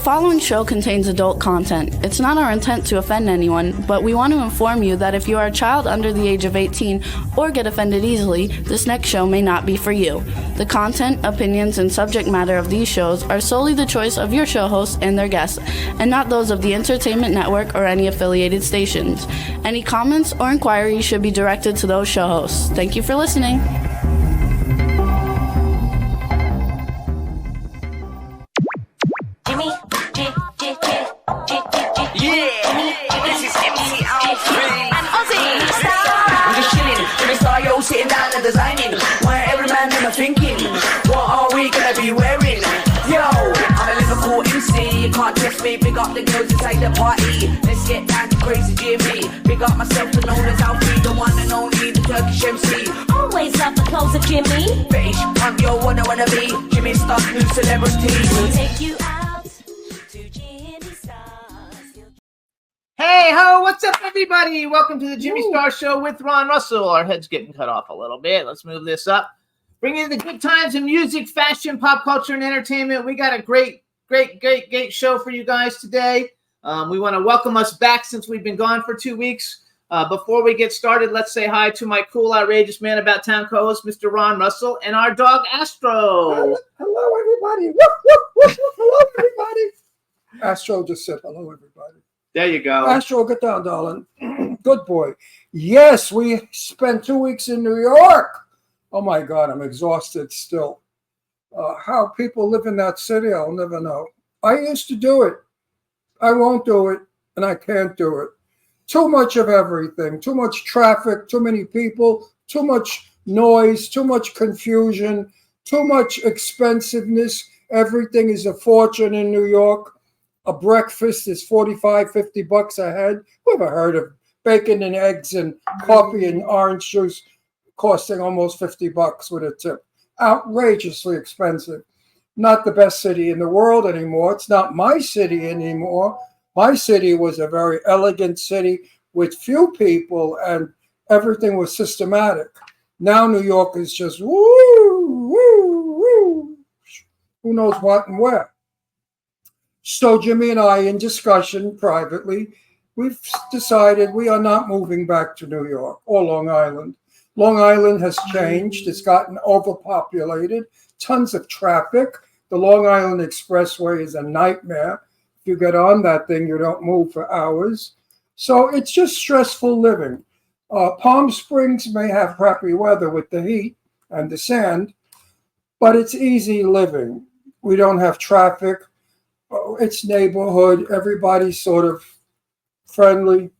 following show contains adult content. It's not our intent to offend anyone, but we want to inform you that if you are a child under the age of 18 or get offended easily, this next show may not be for you. The content, opinions, and subject matter of these shows are solely the choice of your show hosts and their guests, and not those of the Entertainment Network or any affiliated stations. Any comments or inquiries should be directed to those show hosts. Thank you for listening. Sitting down and designing, where every man them are thinking, what are we gonna be wearing? Yo, I'm a Liverpool MC, you can't trust me, big up the girls inside the party. Let's get down to crazy Jimmy, big up myself and known as Alfie, the one and only, the Turkish MC. Always love the clothes of Jimmy. British, I'm your wanna be, Jimmy Star's new celebrity. We'll take you out to Jimmy Star's. Hey ho, what's up everybody? Welcome to the Jimmy Star Show with Ron Russell. Our head's getting cut off a little bit. Let's move this up. Bring in the good times in music, fashion, pop culture, and entertainment. We got a great show for you guys today. We want to welcome us back since we've been gone for 2 weeks. Before we get started, let's say hi to my cool, outrageous man about town co-host, Mr. Ron Russell, and our dog, Astro. Hello, everybody. Woof, woof, woof, woof. Hello, everybody. Astro just said hello, everybody. There you go. Astro, get down, darling. Good boy. Yes, we spent 2 weeks in New York. Oh, my God, I'm exhausted still. How people live in that city, I'll never know. I used to do it. I won't do it, and I can't do it. Too much of everything. Too much traffic, too many people, too much noise, too much confusion, too much expensiveness. Everything is a fortune in New York. A breakfast is $45, $50 a head. Who ever heard of bacon and eggs and coffee and orange juice costing almost $50 with a tip? Outrageously expensive. Not the best city in the world anymore. It's not my city anymore. My city was a very elegant city with few people and everything was systematic. Now New York is just woo, woo, woo. Who knows what and where. So Jimmy and I, in discussion privately, we've decided we are not moving back to New York or Long Island. Long Island has changed. It's gotten overpopulated, tons of traffic. The Long Island Expressway is a nightmare. If you get on that thing, you don't move for hours. So it's just stressful living. Palm Springs may have crappy weather with the heat and the sand, but it's easy living. We don't have traffic. It's neighborhood. Everybody's sort of friendly.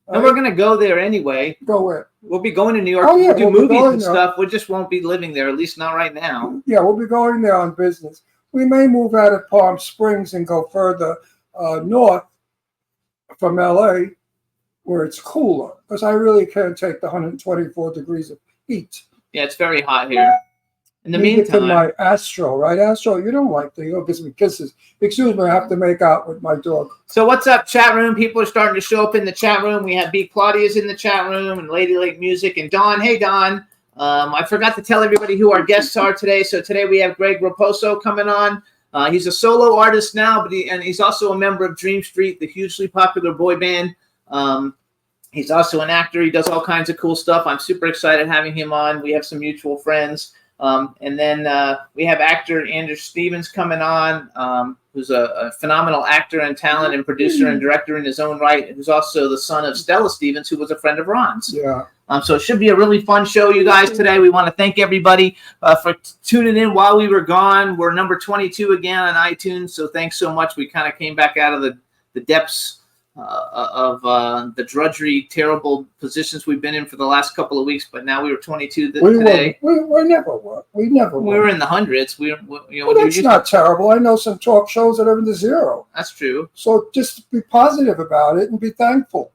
And we're going to go there anyway. Go where? We'll be going to New York. Oh, yeah, we'll do movies and there. stuff. We just won't be living there, at least not right now. Yeah, we'll be going there on business. We may move out of Palm Springs and go further north from LA where it's cooler because I really can't take the 124 degrees of heat. Yeah, it's very hot here. In the Leave it to meantime, my Astro, right? Astro, you don't like the gives me kisses. Excuse me, I have to make out with my dog. so what's up, chat room? People are starting to show up in the chat room. We have B. Claudia's in the chat room and Lady Lake Music and Don. Hey, Don. I forgot to tell everybody who our guests are today. So today we have Greg Raposo coming on. He's a solo artist now, but he's also a member of Dream Street, the hugely popular boy band. He's also an actor. He does all kinds of cool stuff. I'm super excited having him on. We have some mutual friends. And then we have actor Andrew Stevens coming on, who's a phenomenal actor and talent and producer and director in his own right, who's also the son of Stella Stevens, who was a friend of Ron's. Yeah. So it should be a really fun show, you guys, today. We want to thank everybody for tuning in while we were gone. We're number 22 again on iTunes, so thanks so much. We kind of came back out of the depths of the drudgery, terrible positions we've been in for the last couple of weeks, but now we were 22 today. We never were. We were in the hundreds. That's not terrible. I know some talk shows that are in the zero. That's true. So just be positive about it and be thankful.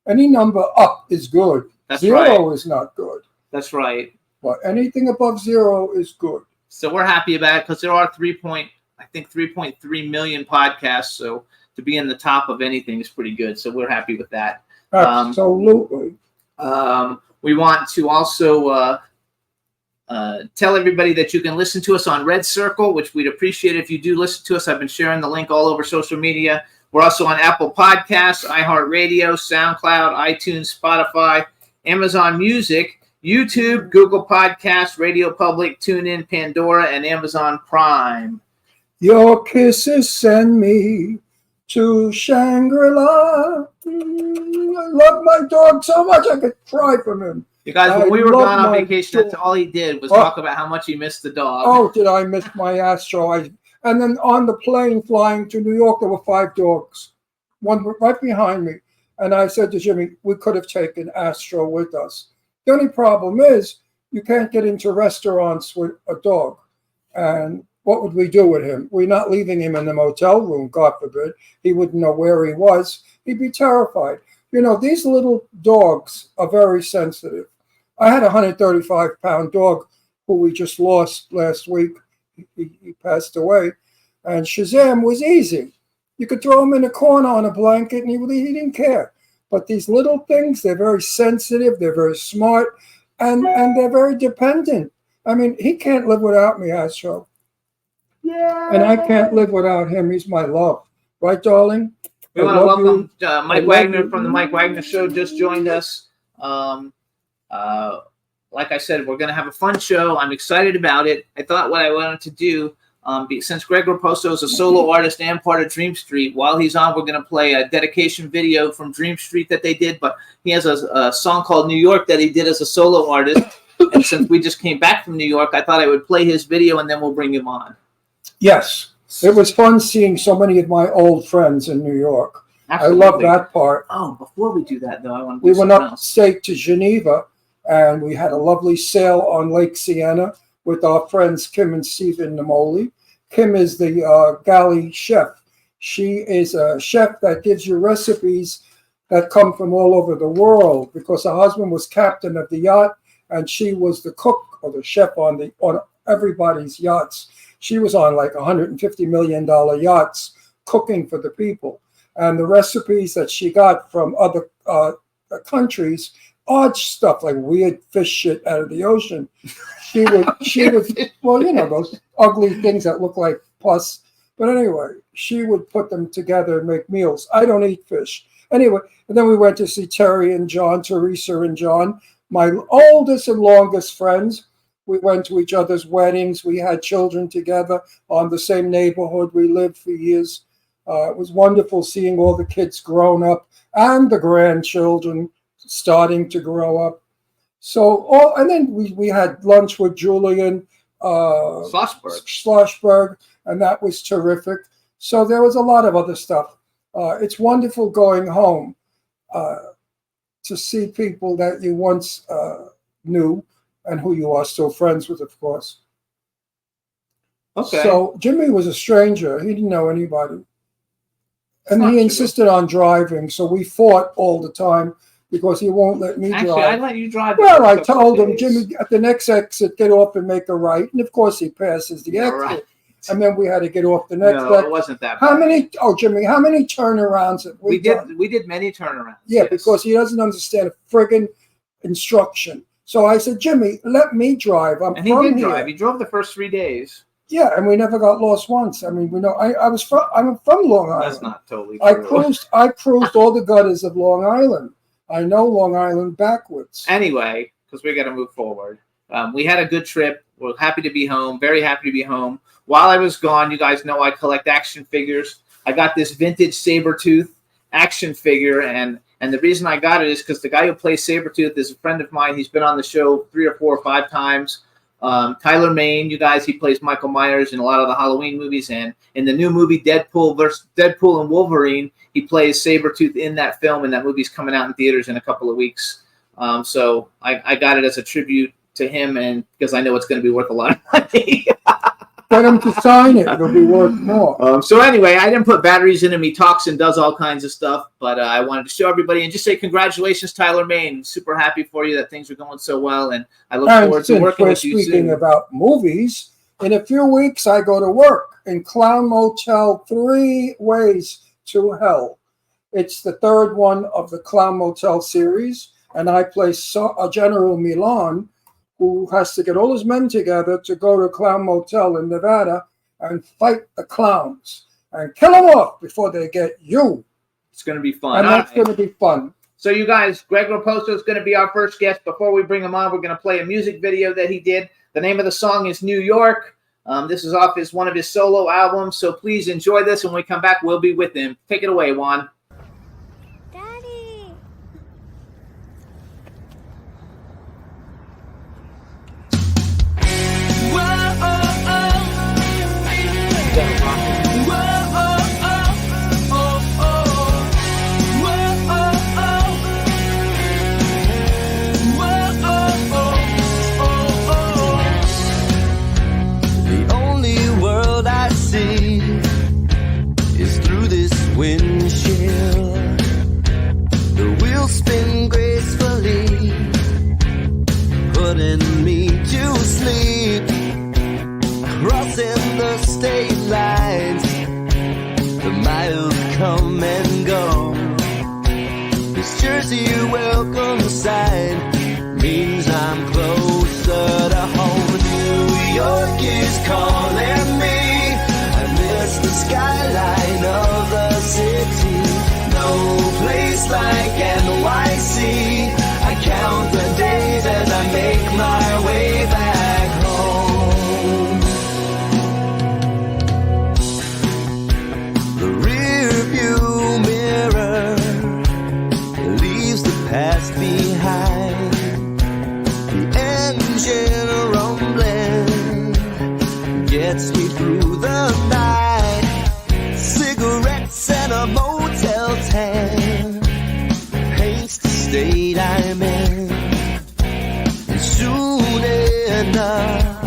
Any number up is good. That's zero right. is not good. That's right. But anything above zero is good. So we're happy about it because there are 3.3 million podcasts. So to be in the top of anything is pretty good. So we're happy with that. Absolutely. We want to also Tell everybody that you can listen to us on Red Circle, which we'd appreciate if you do listen to us. I've been sharing the link all over social media. We're also on Apple Podcasts, iHeartRadio, SoundCloud, iTunes, Spotify, Amazon Music, YouTube, Google Podcasts, Radio Public, TuneIn, Pandora, and Amazon Prime. Your kisses send me to Shangri-La. I love my dog so much I could cry from him. You guys, when I we were love gone on my vacation, that's dog. all he did was talk about how much he missed the dog. Oh, did I miss my Astro? And then on the plane flying to New York, there were 5 dogs, one right behind me. And I said to Jimmy, we could have taken Astro with us. The only problem is you can't get into restaurants with a dog. And what would we do with him? We're not leaving him in the motel room, God forbid. He wouldn't know where he was. He'd be terrified. You know, these little dogs are very sensitive. I had a 135-pound dog who we just lost last week. He passed away. And Shazam was easy. You could throw him in a corner on a blanket and he didn't care. But these little things, they're very sensitive, they're very smart, and they're very dependent. I mean, he can't live without me, Astro. Yeah. And I can't live without him. He's my love. Right, darling? We want to welcome Mike Wagner from the Mike Wagner Show just joined us. Like I said, we're going to have a fun show. I'm excited about it. I thought what I wanted to do, since Greg Raposo is a solo artist and part of Dream Street, while he's on, we're going to play a dedication video from Dream Street that they did. But he has a song called New York that he did as a solo artist. And since we just came back from New York, I thought I would play his video and then we'll bring him on. Yes. It was fun seeing so many of my old friends in New York. Absolutely. I love that part. Oh, before we do that, though, I want to We went upstate to Geneva, and we had a lovely sail on Lake Siena with our friends Kim and Stephen Namoli. Kim is the galley chef. She is a chef that gives you recipes that come from all over the world because her husband was captain of the yacht, and she was the cook or the chef on everybody's yachts. She was on like $150 million yachts cooking for the people. And the recipes that she got from other countries, odd stuff like weird fish shit out of the ocean. She would, well, you know, those ugly things that look like pus. But anyway, she would put them together and make meals. I don't eat fish. Anyway, and then we went to see Terry and John, Teresa and John, my oldest and longest friends. We went to each other's weddings. We had children together on the same neighborhood. We lived for years. It was wonderful seeing all the kids grown up and the grandchildren starting to grow up. So, and then we had lunch with Julian Schlossberg, and that was terrific. So there was a lot of other stuff. It's wonderful going home to see people that you once knew and who you are still friends with, of course. Okay. So Jimmy was a stranger. He didn't know anybody. And he insisted on driving, so we fought all the time because he won't let me drive. Actually, I let you drive. Well, I told him, Jimmy, at the next exit, get off and make a right. And of course, he passes the exit. Right. And then we had to get off the next exit. No, it wasn't that bad. Jimmy, how many turnarounds have we done? We did many turnarounds. Yeah, yes. Because he doesn't understand a friggin' instruction. So I said, Jimmy, let me drive. And he did drive. He drove the first 3 days. Yeah, and we never got lost once. I mean, we know I'm from Long Island. That's not totally true. I cruised all the gutters of Long Island. I know Long Island backwards. Anyway, because we got to move forward. We had a good trip. We're happy to be home. Very happy to be home. While I was gone, you guys know I collect action figures. I got this vintage Sabretooth action figure, and the reason I got it is because the guy who plays Sabretooth is a friend of mine. He's been on the show 3 or 4 or 5 times. Tyler Mane, you guys, he plays Michael Myers in a lot of the Halloween movies, and in the new movie Deadpool and Wolverine, he plays Sabretooth in that film, and that movie's coming out in theaters in a couple of weeks. So I got it as a tribute to him, and because I know it's going to be worth a lot of money. Get him to sign it. It'll be worth more. So anyway, I didn't put batteries in him. He talks and does all kinds of stuff, but I wanted to show everybody and just say congratulations, Tyler Mane. Super happy for you that things are going so well, and I look forward to working with you soon. Speaking about movies, in a few weeks I go to work in Clown Motel 3 Ways to Hell. It's the 3rd one of the Clown Motel series, and I play General Milan, who has to get all his men together to go to a clown motel in Nevada and fight the clowns and kill them off before they get you. It's going to be fun. And All that's right. going to be fun. So you guys, Greg Raposo is going to be our first guest. Before we bring him on, we're going to play a music video that he did. The name of the song is New York. This is off one of his solo albums. So please enjoy this. And when we come back, we'll be with him. Take it away, Juan. Daddy. The only world I see is through this windshield. The wheels spin gracefully, putting me to sleep. Crossing the state lines, the miles come and go. This Jersey welcome sign means I'm closer to home. New York is calling me. I miss the skyline of the city. No place like NYC. I count the days as I make my way back home. The rear view mirror leaves the past behind. The engine rumbling gets me through the night. Cigarettes and a motel tan paints the state I'm in. And soon enough,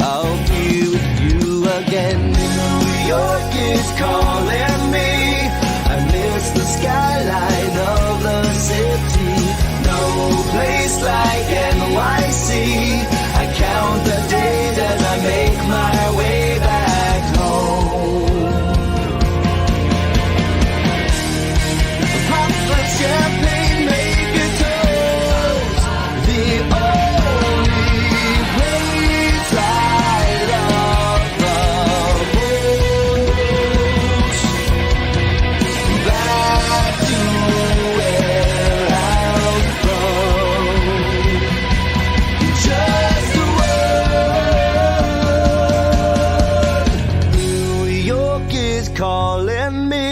I'll be with you again. New York is calling me. I miss the skyline of the city. No place like NYC. I count the days as I make my way back home. Pop the champagne, make a toast. The only place I love the most. Back to where I'm from. Just a word. New York is calling me.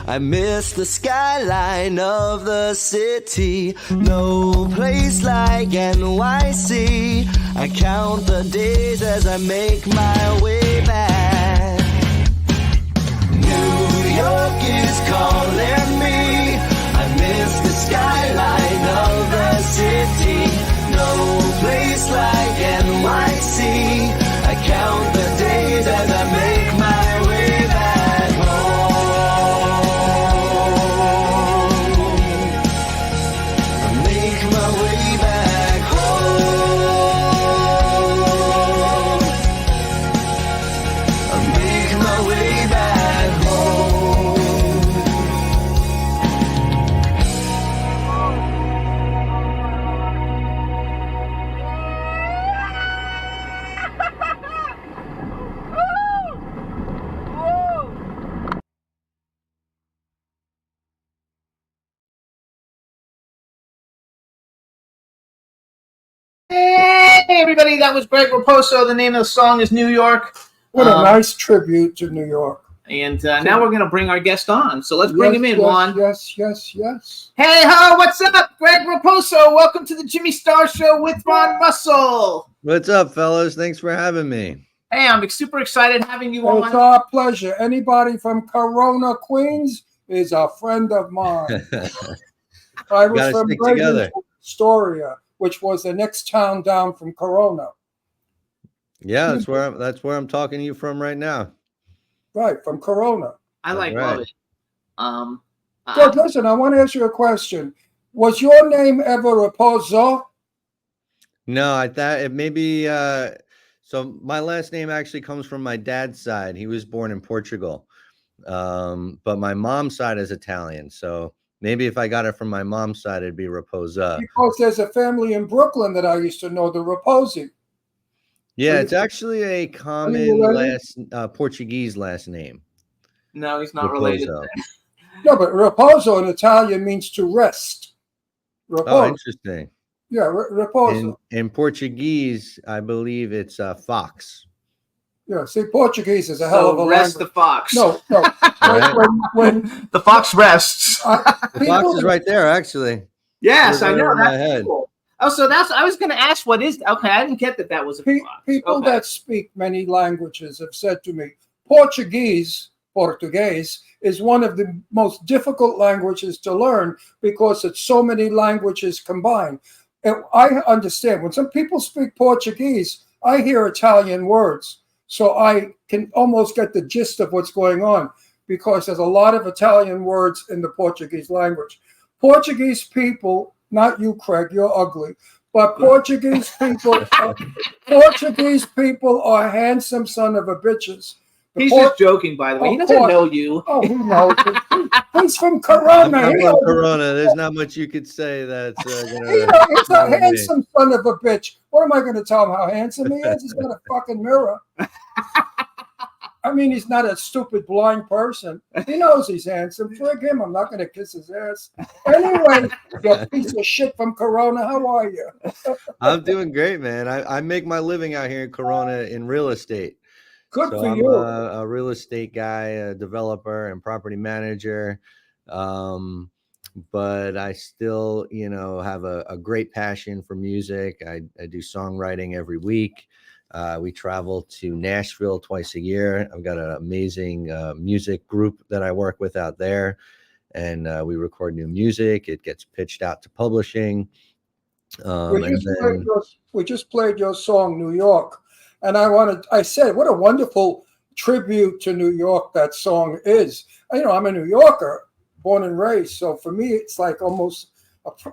I miss the skyline of the city. No place like NYC. I count the days as I make my way back. New York is calling me. I miss the skyline of the city. No place like NYC. I count the days as I make my way back home. I make my way back home. I make my way back home. Hey, everybody. That was Greg Raposo. The name of the song is New York. What a nice tribute to New York. And now we're going to bring our guest on. So let's bring him in, yes, Juan. Yes. Hey, ho, what's up? Greg Raposo. Welcome to the Jimmy Star Show with Ron Russell. What's up, fellas? Thanks for having me. Hey, I'm super excited having you It's on. our pleasure. Anybody from Corona, Queens is a friend of mine. I was Gotta from stick together. Astoria, which was the next town down from Corona. Yeah, that's where I'm talking to you from right now. Right, from Corona. I Right. love it. Good, listen, I want to ask you a question. Was your name ever Raposo? No, I thought it maybe so my last name actually comes from my dad's side. He was born in Portugal. But my mom's side is Italian. So Maybe if I got it from my mom's side, it'd be Raposa. Because there's a family in Brooklyn that I used to know, the Raposi. Yeah, So it's actually a common related? Portuguese last name. No, he's not related. Raposo. No, but Raposo in Italian means to rest. Oh, Raposo. interesting. Yeah, Raposo. In Portuguese, I believe it's fox. Yeah, see, Portuguese is a hell of a rest language. the fox. No. Right? when The fox rests. The fox is right there, actually. Yes, I Right know. over my That's head. cool. Oh, so I was going to ask, what is? Okay, I didn't get that was a fox. people Okay. that speak many languages have said to me, Portuguese is one of the most difficult languages to learn because it's so many languages combined. And I understand when some people speak Portuguese, I hear Italian words. So I can almost get the gist of what's going on because there's a lot of Italian words in the Portuguese language. Portuguese people, not you, Craig, you're ugly, but Portuguese people are handsome son of a bitches. He's just joking, by the way. He Of doesn't course. know you. Oh, he knows. He's from I'm Corona. from He knows. Corona. There's not much you could say that's He's gonna. a handsome son of a bitch. What am I going to tell him how handsome he is? He's got a fucking mirror. I mean, he's not a stupid blind person. He knows he's handsome. Frig him. I'm not going to kiss his ass. Anyway, you piece of shit from Corona. How are you? I'm doing great, man. I make my living out here in Corona in real estate. Good So for I'm you. a real estate guy, a developer, and property manager. But I still, have a great passion for music. I do songwriting every week. We travel to Nashville twice a year. I've got an amazing music group that I work with out there, and we record new music. It gets pitched out to publishing. We just played your song, New York. And I said, what a wonderful tribute to New York that song is. I'm a New Yorker, born and raised. So for me, it's like almost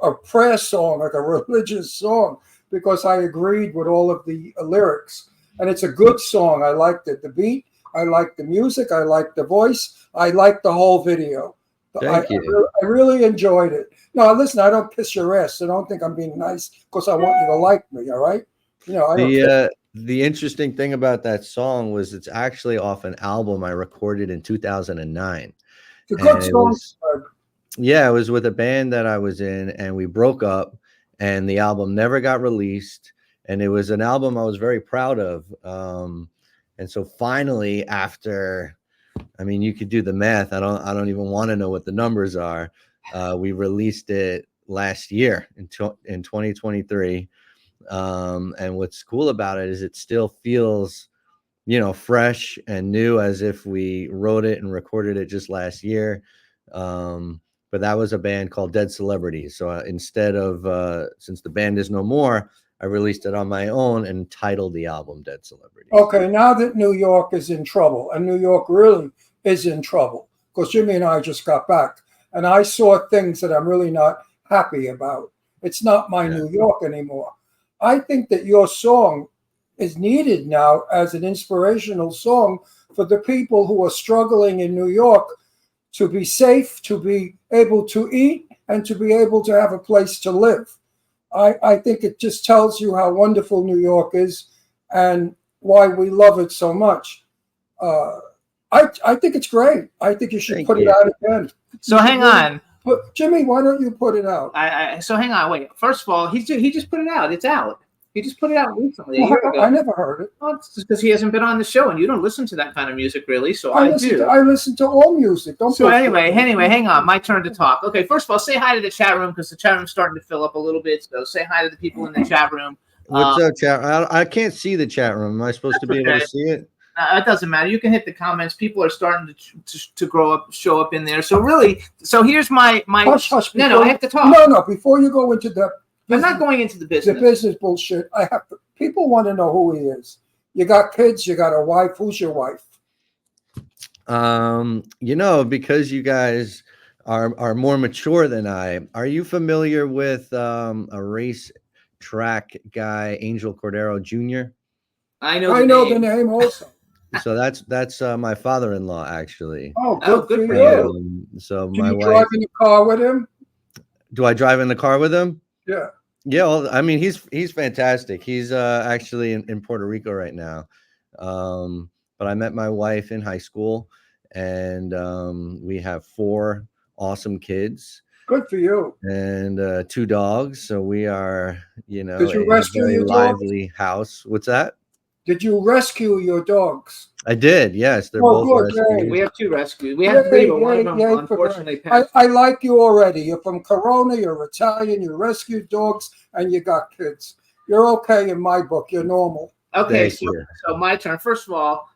a prayer song, like a religious song, because I agreed with all of the lyrics. And it's a good song. I liked it. The beat, I liked the music, I liked the voice, I liked the whole video. Thank you. I really enjoyed it. No, listen, I don't kiss your ass, so don't think I'm being nice because I want you to like me, all right? The interesting thing about that song was it's actually off an album I recorded in 2009. It's a good song. It was with a band that I was in, and we broke up, and the album never got released. And it was an album I was very proud of. And so finally, after, you could do the math. I don't even want to know what the numbers are. We released it last year in 2023. And what's cool about it is it still feels, fresh and new, as if we wrote it and recorded it just last year. But that was a band called Dead Celebrities. So instead of, since the band is no more, I released it on my own and titled the album Dead Celebrities. Okay, now that New York is in trouble, and New York really is in trouble, because Jimmy and I just got back, and I saw things that I'm really not happy about. It's not my New York anymore. I think that your song is needed now as an inspirational song for the people who are struggling in New York to be safe, to be able to eat, and to be able to have a place to live. I think it just tells you how wonderful New York is and why we love it so much. I think it's great. I think you should put it out again. So hang on. But Jimmy, why don't you put it out? So hang on, wait. First of all, he just put it out. It's out. He just put it out recently. I never heard it. Well, it's because he hasn't been on the show, and you don't listen to that kind of music, really. So I do. I listen to all music. Anyway, hang on. My turn to talk. Okay, first of all, say hi to the chat room because the chat room's starting to fill up a little bit. So say hi to the people in the chat room. What's up, chat? I can't see the chat room. Am I supposed to be able to see it? It doesn't matter. You can hit the comments. People are starting to show up in there. So here's my. Hush, hush. No, I have to talk. No. Before you go into the. I'm not going into the business. The business bullshit. People want to know who he is. You got kids. You got a wife. Who's your wife? Because you guys are more mature than I. Are you familiar with a race track guy, Angel Cordero Jr.? I know the name also. So that's my father-in-law actually. Oh, Oh, good for good for you. So Do my you wife. drive in the car with him? Do I drive in the car with him? Yeah. Yeah, well, I mean, he's fantastic. He's actually in Puerto Rico right now. But I met my wife in high school, and we have 4 awesome kids Good for you. and 2 dogs. So we are, Did you a rescue very your dogs? lively house. What's that? Did you rescue your dogs? I did. Yes, they're Oh, both good. rescued. We have 2 rescues. We have 3, but one of them Yay for unfortunately Greg. passed. I like you already. You're from Corona, you're Italian, you rescued dogs, and you got kids. You're okay in my book. You're normal. Okay, Thank you. so my turn. First of all,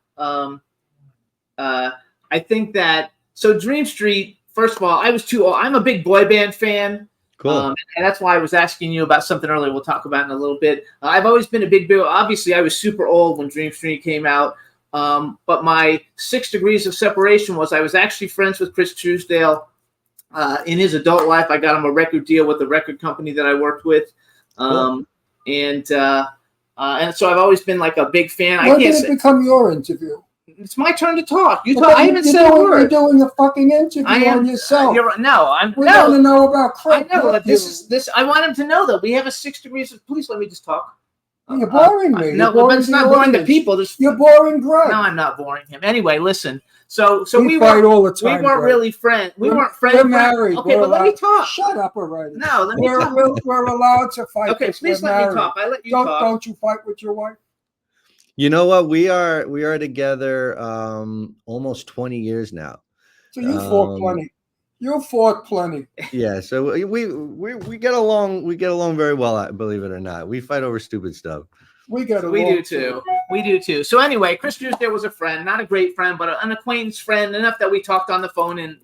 I think that so Dream Street. First of all, I was too old. I'm a big boy band fan. Cool. And that's why I was asking you about something earlier. We'll talk about in a little bit. I've always been a big. Obviously, I was super old when Dream Street came out. But my 6 degrees of separation was I was actually friends with Chris Truesdale. In his adult life, I got him a record deal with the record company that I worked with. Cool. And so I've always been like a big fan. When did it become your interview? It's my turn to talk. You Well, talk. I haven't said a You're word. doing a fucking interview I am on yourself. You're, no, I'm We no. want to know about I Craig. know that this. I want him to know that we have a 6 degrees. Please let me just talk. You're boring me. No, You're boring but it's the not boring the audience. people. There's, You're boring Greg. no, I'm not boring him. Anyway, listen. So We fight all the time, We weren't Greg. really friends. We We're- weren't friends. We're married. Okay, We're but let me allowed- talk. Shut up already. No, let me talk. We're allowed to fight. Okay, because please we're let me married. talk. I let you talk. Don't you fight with your wife? You know what? We are together almost 20 years now. So you fought plenty. You fought plenty. Yeah, so we get along. We get along very well. Believe it or not, we fight over stupid stuff. We get along. We do too. We do too. So anyway, Chris Truesdale was a friend, not a great friend, but an acquaintance friend, enough that we talked on the phone and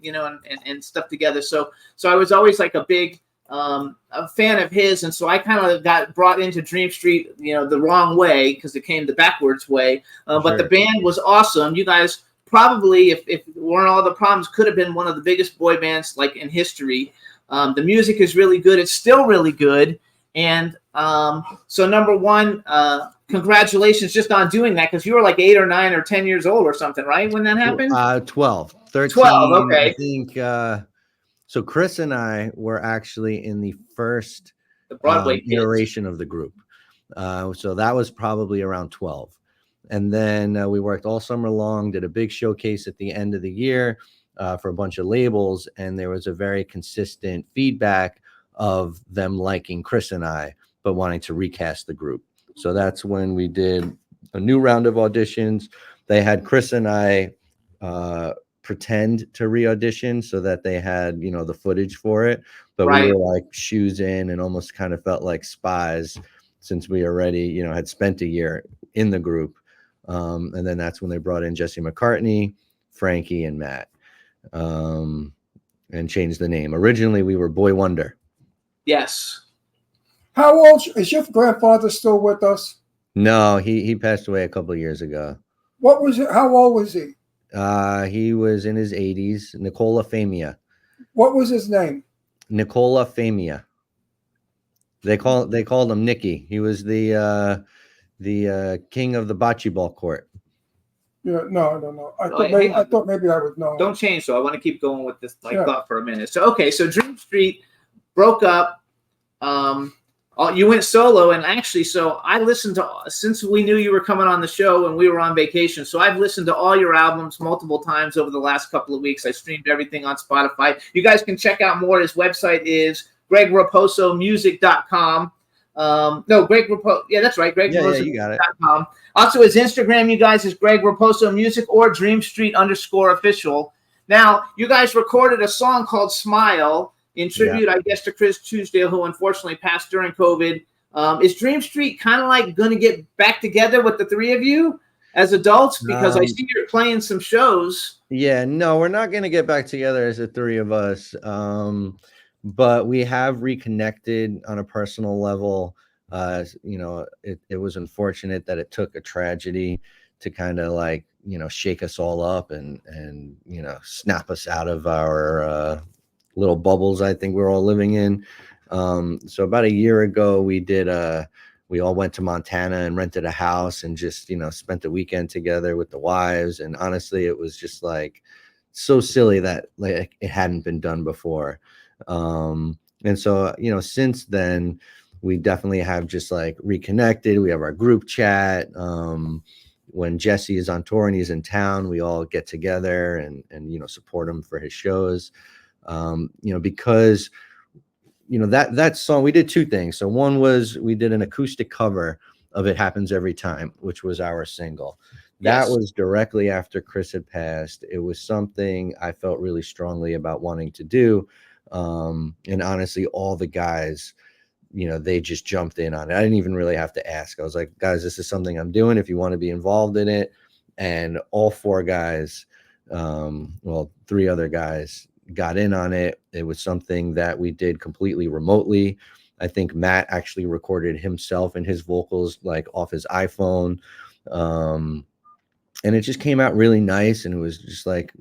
and stuff together. So I was always like a big a fan of his, and so I kind of got brought into Dream Street, the wrong way because it came the backwards way. But the band was awesome. You guys probably, if it weren't all the problems, could have been one of the biggest boy bands like in history. The music is really good. It's still really good. And so number one, congratulations just on doing that, because you were like 8 or 9 or 10 years old or something, right? When that happened? 12, 13. 12, okay. I think so. Chris and I were actually in the first The Broadway kids. iteration of the group. So that was probably around 12. And then we worked all summer long, did a big showcase at the end of the year for a bunch of labels. And there was a very consistent feedback of them liking Chris and I, but wanting to recast the group. So that's when we did a new round of auditions. They had Chris and I pretend to re-audition so that they had, the footage for it. But Right. we were like shoes in and almost kind of felt like spies since we already, had spent a year in the group. And then that's when they brought in Jesse McCartney, Frankie, and Matt, and changed the name. Originally, we were Boy Wonder. Yes. How old is your grandfather still with us? No, he passed away a couple of years ago. What was it? How old was he? He was in his 80s. Nicola Famia. What was his name? Nicola Famia. They called him Nicky. He was the king of the bocce ball court. Yeah, no, I don't know. I hang on. thought maybe I would know. Don't change, though. I want to keep going with this Yeah. thought for a minute. So, okay, so Dream Street broke up. You went solo, and actually, so I listened to, since we knew you were coming on the show and we were on vacation, so I've listened to all your albums multiple times over the last couple of weeks. I streamed everything on Spotify. You guys can check out more. His website is gregraposomusic.com. No, Greg Raposo. Yeah, that's right. Greg Raposo. Yeah, you got it. Also, his Instagram, you guys, is Greg Raposo Music or Dream Street _official. Now, you guys recorded a song called Smile in tribute, I guess, to Chris Truesdale, who unfortunately passed during COVID. Is Dream Street kind of like going to get back together with the three of you as adults? Because I see you're playing some shows. Yeah, no, we're not going to get back together as the three of us. But we have reconnected on a personal level. It was unfortunate that it took a tragedy to kind of like, shake us all up and snap us out of our little bubbles I think we're all living in. So about a year ago, we did a we all went to Montana and rented a house and just, spent the weekend together with the wives. And honestly, it was just like so silly that like it hadn't been done before. And so, since then, we definitely have just like reconnected. We have our group chat. When Jesse is on tour and he's in town, we all get together and support him for his shows. Because that song, we did two things. So one was we did an acoustic cover of It Happens Every Time, which was our single. That Yes. was directly after Chris had passed. It was something I felt really strongly about wanting to do. And honestly, all the guys, they just jumped in on it. I didn't even really have to ask. I was like, guys, this is something I'm doing if you want to be involved in it. And all four guys, three other guys got in on it. It was something that we did completely remotely. I think Matt actually recorded himself and his vocals like off his iPhone. And it just came out really nice. And it was just like,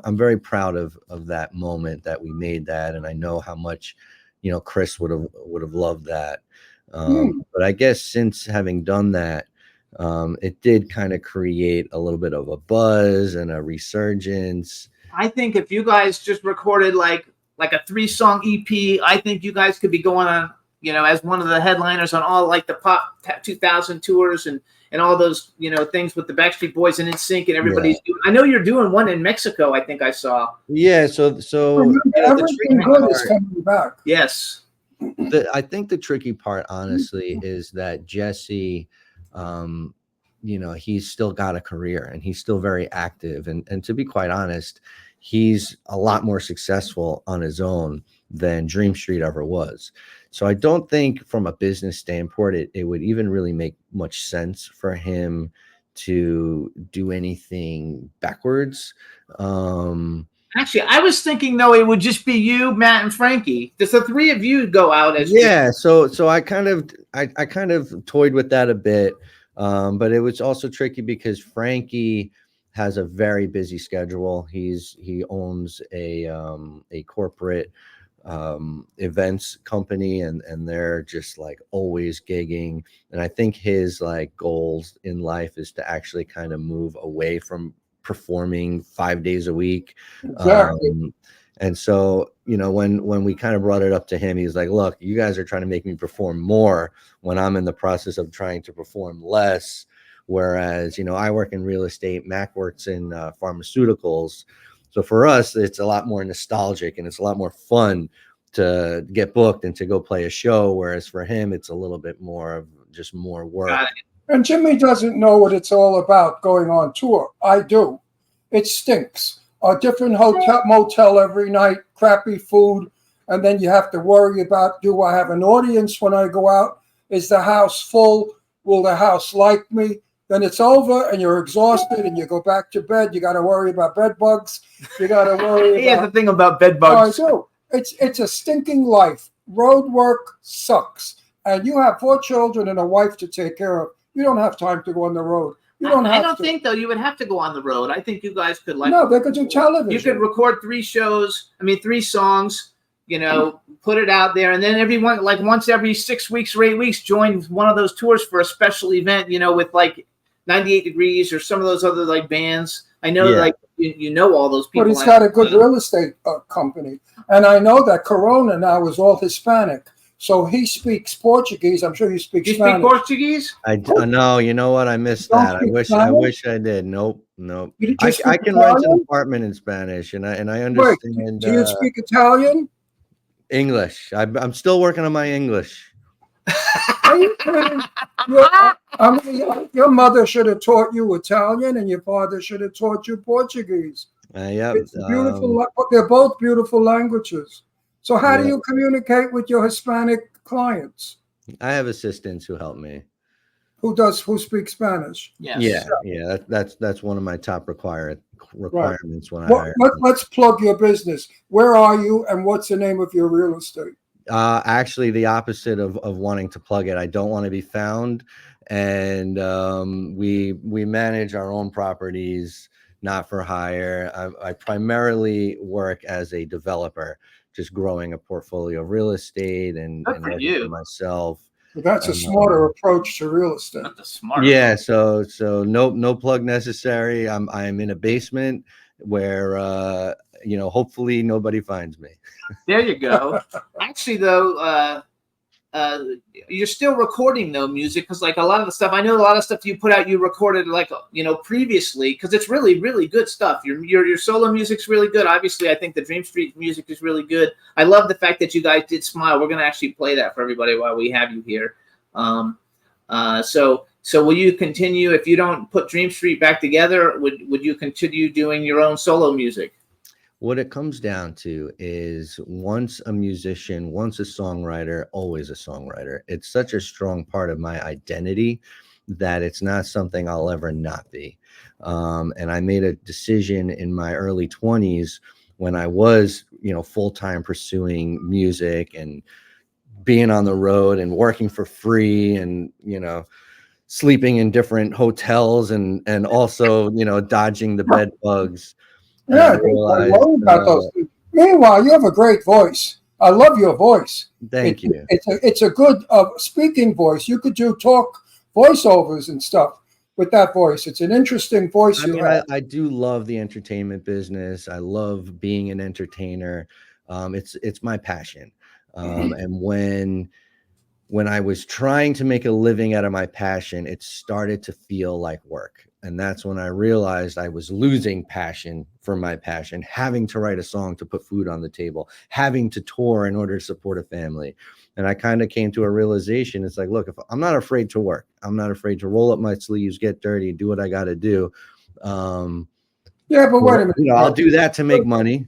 I'm very proud of that moment that we made that. And I know how much, Chris would have loved that. But I guess since having done that, it did kind of create a little bit of a buzz and a resurgence. I think if you guys just recorded like a 3-song EP, I think you guys could be going on, as one of the headliners on all like the Pop 2000 tours and all those, things with the Backstreet Boys and NSYNC and everybody's doing. I know you're doing one in Mexico, I think I saw. Yeah, so Everything good is coming back. Yes. I think the tricky part, honestly, is that Jesse, he's still got a career and he's still very active. And to be quite honest, he's a lot more successful on his own than Dream Street ever was. So I don't think from a business standpoint, it would even really make much sense for him to do anything backwards. Actually, I was thinking, though, it would just be you, Matt, and Frankie. Does the three of you go out as So I kind of toyed with that a bit, but it was also tricky because Frankie has a very busy schedule. He owns a corporate events company, and they're just like always gigging. And I think his like goals in life is to actually kind of move away from performing 5 days a week. Exactly. And so, when we kind of brought it up to him, he's like, look, you guys are trying to make me perform more when I'm in the process of trying to perform less. Whereas, I work in real estate, Mac works in pharmaceuticals. So for us, it's a lot more nostalgic and it's a lot more fun to get booked and to go play a show. Whereas for him, it's a little bit more of just more work. And Jimmy doesn't know what it's all about going on tour. I do. It stinks. A different motel every night, crappy food, and then you have to worry about, do I have an audience when I go out? Is the house full? Will the house like me? Then it's over and you're exhausted and you go back to bed. You got to worry about bed bugs. You got to worry Here's about... the thing about bed bugs. I do. It's a stinking life. Road work sucks. And you have 4 children and a wife to take care of. You don't have time to go on the road. You don't have I don't to. think, though, you would have to go on the road. I think you guys could No, they could do television. You could record 3 songs, put it out there, and then everyone, like once every 6 weeks or 8 weeks, join one of those tours for a special event, with like 98 Degrees or some of those other like bands. I know, like all those people. But he's got a good real estate company, and I know that Corona now is all Hispanic. So he speaks Portuguese. I'm sure you speak Do you Spanish. speak Portuguese? No, you know what? I missed Don't that. speak I Spanish? wish I did. Nope. You I just speak can rent an Italian? apartment in Spanish, and I Wait, understand do you speak Italian? English. I'm still working on my English. Are you kidding? Your mother should have taught you Italian, and your father should have taught you Portuguese. Yeah, It's beautiful. They're both beautiful languages. So how do you communicate with your Hispanic clients? I have assistants who help me. Who speak Spanish? Yes. Yeah. That's one of my top requirements when I Well, hire. let's plug your business. Where are you, and what's the name of your real estate? Actually, the opposite of wanting to plug it. I don't want to be found, and we manage our own properties, not for hire. I primarily work as a developer, just growing a portfolio of real estate and working for myself. But that's a smarter approach to real estate. Not the smart. Yeah, so no plug necessary. I'm in a basement where hopefully nobody finds me. There you go. Actually, though, you're still recording though music, because like a lot of the stuff, I know a lot of stuff you put out, you recorded like previously, because it's really really good stuff. Your solo music's really good. Obviously, I think the Dream Street music is really good. I love the fact that you guys did Smile. We're gonna actually play that for everybody while we have you here. So will you continue, if you don't put Dream Street back together, would you continue doing your own solo music? What it comes down to is once a musician, once a songwriter, always a songwriter. It's such a strong part of my identity that it's not something I'll ever not be. And I made a decision in my early 20s when I was, full-time pursuing music and being on the road and working for free and, sleeping in different hotels and also, dodging the bed bugs. Yeah, I worry about those things. Meanwhile, you have a great voice. I love your voice. Thank you. It's a good speaking voice. You could do talk voiceovers and stuff with that voice. It's an interesting voice. I do love the entertainment business. I love being an entertainer. It's my passion. And when I was trying to make a living out of my passion, it started to feel like work. And that's when I realized I was losing passion for my passion, having to write a song to put food on the table, having to tour in order to support a family. And I kind of came to a realization. It's like, look, if I'm not afraid to work, I'm not afraid to roll up my sleeves, get dirty, do what I got to do. Yeah, but wait a minute. I'll do that to make money.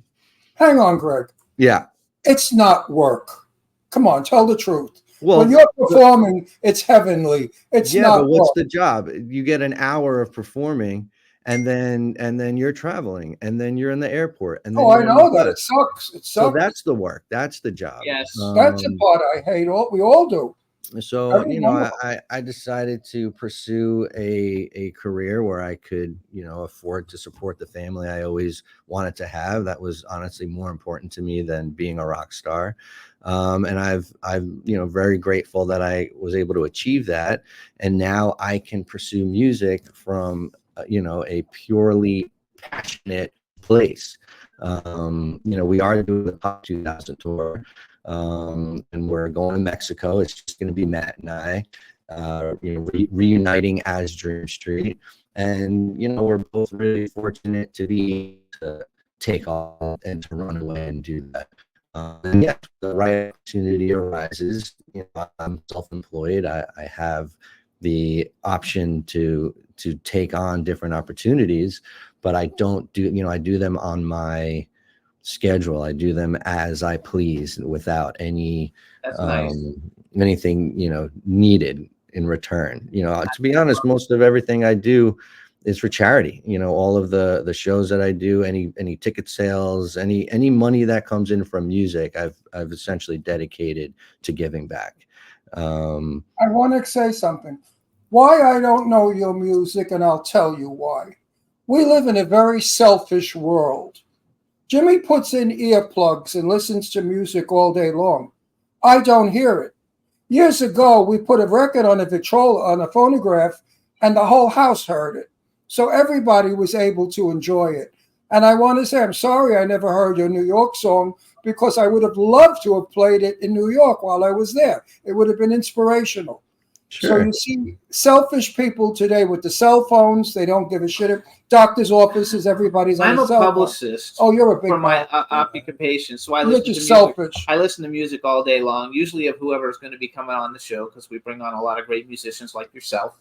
Hang on, Greg. Yeah. It's not work. Come on, tell the truth. Well, when you're performing, it's heavenly. It's not. But what's work. the job? You get an hour of performing, and then you're traveling, and then you're in the airport. And then I know that it sucks. It sucks. So that's the work. That's the job. Yes, that's the part I hate. We all do. So I decided to pursue a career where I could afford to support the family I always wanted to have. That was honestly more important to me than being a rock star. And I'm very grateful that I was able to achieve that. And now I can pursue music from a purely passionate place. We are doing the Pop 2000 tour. And we're going to Mexico. It's just going to be Matt and I, reuniting as Dream Street. And, we're both really fortunate to take off and to run away and do that. And yes, the right opportunity arises. I'm self-employed. I have the option to take on different opportunities, but I don't do, I do them on my schedule. I do them as I please without any anything needed in return. To be honest, most of everything I do is for charity. All of the shows that I do, any ticket sales, any money that comes in from music, I've essentially dedicated to giving back. I want to say something. Why I don't know your music, and I'll tell you why. We live in a very selfish world. Jimmy puts in earplugs and listens to music all day long. I don't hear it. Years ago, we put a record on a phonograph, and the whole house heard it. So everybody was able to enjoy it. And I want to say, I'm sorry I never heard your New York song, because I would have loved to have played it in New York while I was there. It would have been inspirational. Sure. So you see selfish people today with the cell phones. They don't give a shit. Doctor's offices, everybody's on the cell phone. I'm a publicist. Oh, you're a big for my occupation. So I listen to music. Selfish. I listen to music all day long, usually of whoever is going to be coming on the show, because we bring on a lot of great musicians like yourself.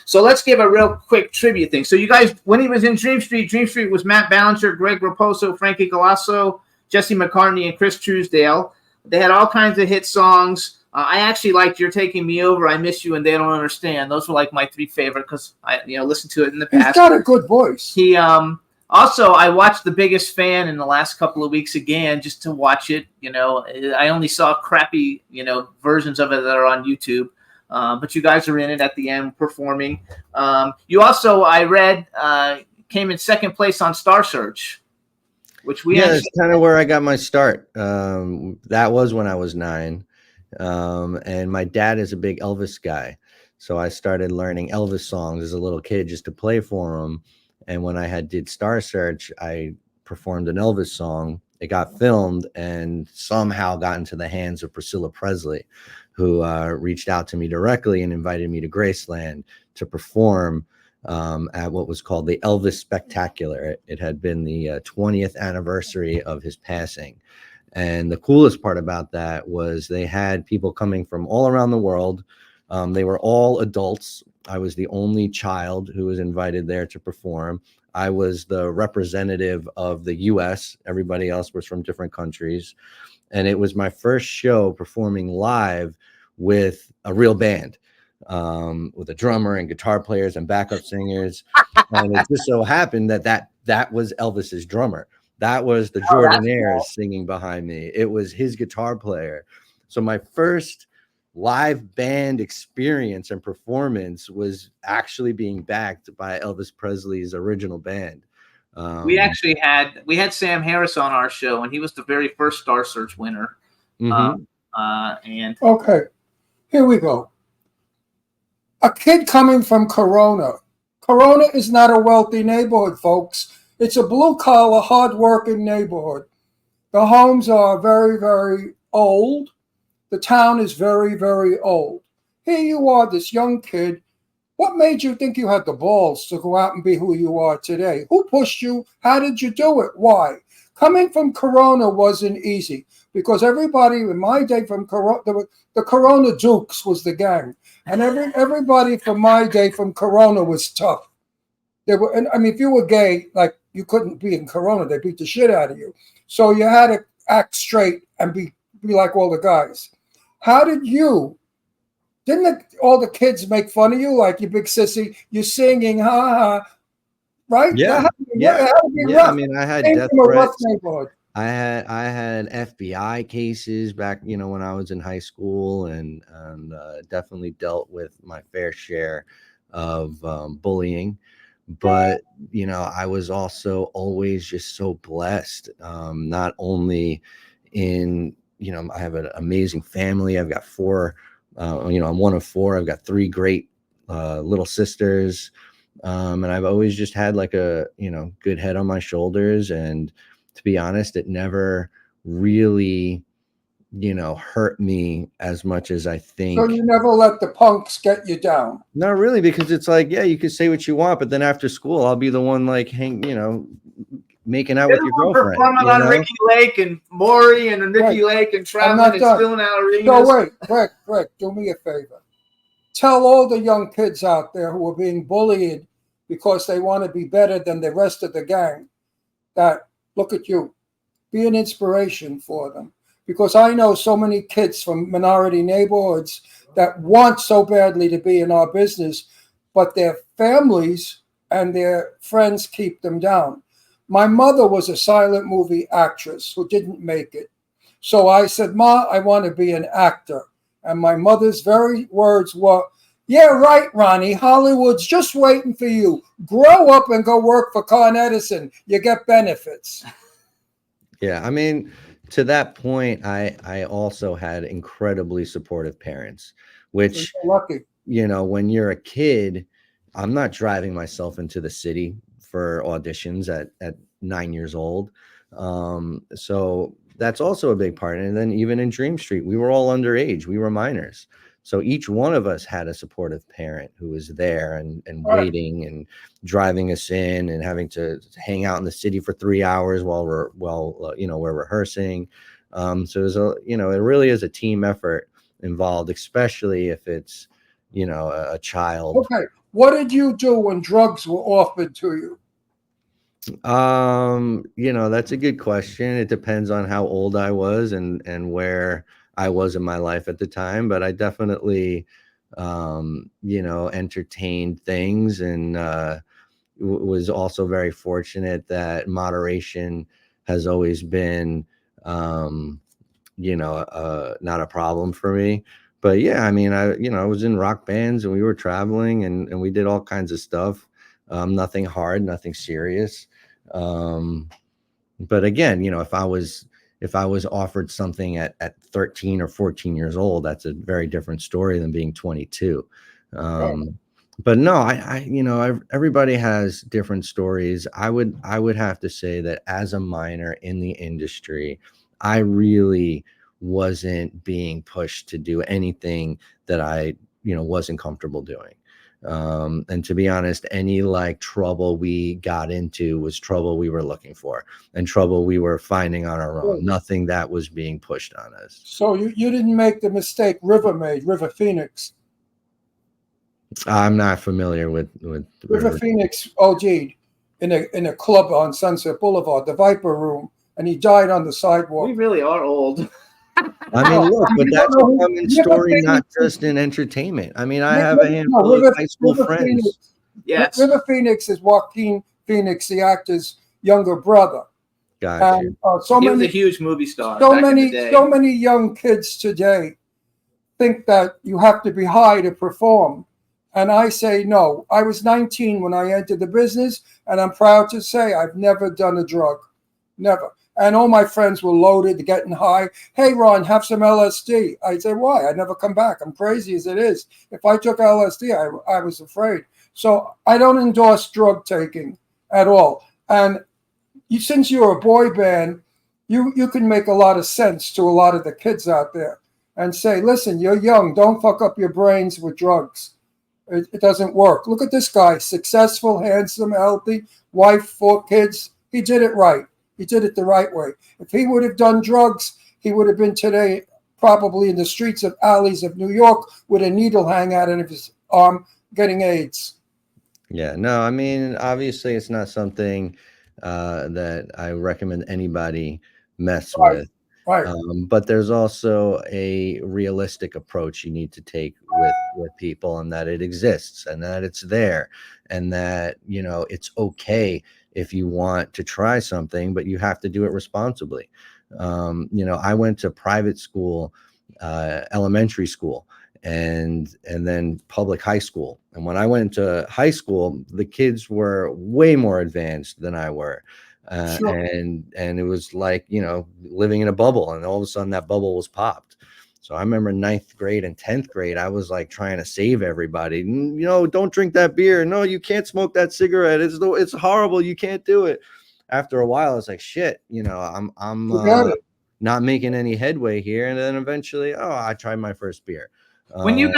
So let's give a real quick tribute thing. So you guys, when he was in Dream Street was Matt Ballinger, Greg Raposo, Frankie Galasso, Jesse McCartney, and Chris Truesdale. They had all kinds of hit songs. I actually liked You're Taking Me Over, I Miss You, and They Don't Understand. Those were like my three favorite, because I listened to it in the past. He's got a good voice. He also, I watched The Biggest Fan in the last couple of weeks again, just to watch it. I only saw crappy versions of it that are on YouTube. But you guys are in it at the end performing. You also, I read, came in second place on Star Search, which that's kind of where I got my start. That was when I was 9. And my dad is a big Elvis guy. So I started learning Elvis songs as a little kid just to play for him. And when I did Star Search, I performed an Elvis song. It got filmed and somehow got into the hands of Priscilla Presley, who reached out to me directly and invited me to Graceland to perform at what was called the Elvis Spectacular. It had been the 20th anniversary of his passing. And the coolest part about that was they had people coming from all around the world. They were all adults. I was the only child who was invited there to perform. I was the representative of the US. Everybody else was from different countries. And it was my first show performing live with a real band, with a drummer and guitar players and backup singers. And it just so happened that was Elvis's drummer. That was the Jordanaires singing behind me. It was his guitar player. So my first live band experience and performance was actually being backed by Elvis Presley's original band. We actually had Sam Harris on our show, and he was the very first Star Search winner. Mhm. And Okay, here we go. A kid coming from Corona. Corona is not a wealthy neighborhood, folks. It's a blue-collar, hard-working neighborhood. The homes are very, very old. The town is very, very old. Here you are, this young kid. What made you think you had the balls to go out and be who you are today? Who pushed you? How did you do it? Why? Coming from Corona wasn't easy because everybody in my day from Corona, the Corona Dukes was the gang. And everybody from my day from Corona was tough. They were, and I mean, if you were gay, like you couldn't be in Corona, they beat the shit out of you. So you had to act straight and be like all the guys. How did you? Didn't all the kids make fun of you, like you big sissy? You're singing, ha ha, right? Yeah, yeah. I mean, I had death threats. I had FBI cases back, when I was in high school, and definitely dealt with my fair share of bullying. But I was also always just so blessed, not only in I have an amazing family. I've got four. I'm one of four. I've got three great little sisters, and I've always just had like a good head on my shoulders. And to be honest, it never really hurt me as much as I think. So you never let the punks get you down? Not really, because it's like, yeah, you can say what you want, but then after school, I'll be the one like making out with your girlfriend. Performing on Ricky Lake and Maury and Ricky Lake and traveling and stealing out arenas. So wait, Greg, do me a favor. Tell all the young kids out there who are being bullied because they want to be better than the rest of the gang that look at you. Be an inspiration for them. Because I know so many kids from minority neighborhoods that want so badly to be in our business, but their families and their friends keep them down. My mother was a silent movie actress who didn't make it. So I said, Ma, I want to be an actor. And my mother's very words were, yeah, right, Ronnie, Hollywood's just waiting for you. Grow up and go work for Con Edison. You get benefits. Yeah, I mean, to that point, I also had incredibly supportive parents, which, lucky. When you're a kid, I'm not driving myself into the city for auditions at 9 years old. So that's also a big part. And then even in Dream Street, we were all underage. We were minors. So each one of us had a supportive parent who was there and waiting and driving us in and having to hang out in the city for 3 hours while we're rehearsing. So it was it really is a team effort involved, especially if it's, a child. Okay. What did you do when drugs were offered to you? That's a good question. It depends on how old I was and where I was in my life at the time, but I definitely, entertained things and was also very fortunate that moderation has always been, not a problem for me. But yeah, I mean, I was in rock bands and we were traveling and we did all kinds of stuff. Nothing hard, nothing serious. But again, if if I was offered something at 13 or 14 years old, that's a very different story than being 22. But no, everybody has different stories. I would have to say that as a minor in the industry, I really wasn't being pushed to do anything that I, wasn't comfortable doing. And to be honest, any like trouble we got into was trouble we were looking for and trouble we were finding on our own. Nothing that was being pushed on us. So you didn't make the mistake River made, River Phoenix. I'm not familiar with River Phoenix OG'd in a club on Sunset Boulevard, the Viper Room, and he died on the sidewalk. We really are old. I mean, look, but that's a common story, not just in entertainment. I mean, I have a handful of high school friends. Yes. River Phoenix is Joaquin Phoenix, the actor's younger brother. Gotcha. And He was a huge movie star. So back in the day. many young kids today think that you have to be high to perform. And I say no. I was 19 when I entered the business, and I'm proud to say I've never done a drug. Never. And all my friends were loaded, getting high. Hey, Ron, have some LSD. I say, why? I never come back. I'm crazy as it is. If I took LSD, I was afraid. So I don't endorse drug taking at all. And since you're a boy band, you can make a lot of sense to a lot of the kids out there and say, listen, you're young. Don't fuck up your brains with drugs. It doesn't work. Look at this guy, successful, handsome, healthy, wife, 4 kids. He did it right. He did it the right way. If he would have done drugs, he would have been today probably in the streets of alleys of New York with a needle hanging out of his arm getting AIDS. Yeah, no, I mean, obviously it's not something that I recommend anybody mess with. Right. But there's also a realistic approach you need to take with people, and that it exists and that it's there, and that, it's okay if you want to try something, but you have to do it responsibly. I went to private school, elementary school, and then public high school. And when I went to high school, the kids were way more advanced than I were. Sure. And it was like, living in a bubble, and all of a sudden that bubble was popped. So I remember 9th grade and 10th grade, I was like trying to save everybody. Don't drink that beer. No, you can't smoke that cigarette. It's horrible. You can't do it. After a while, I was like, shit, I'm not making any headway here. And then eventually, I tried my first beer. When you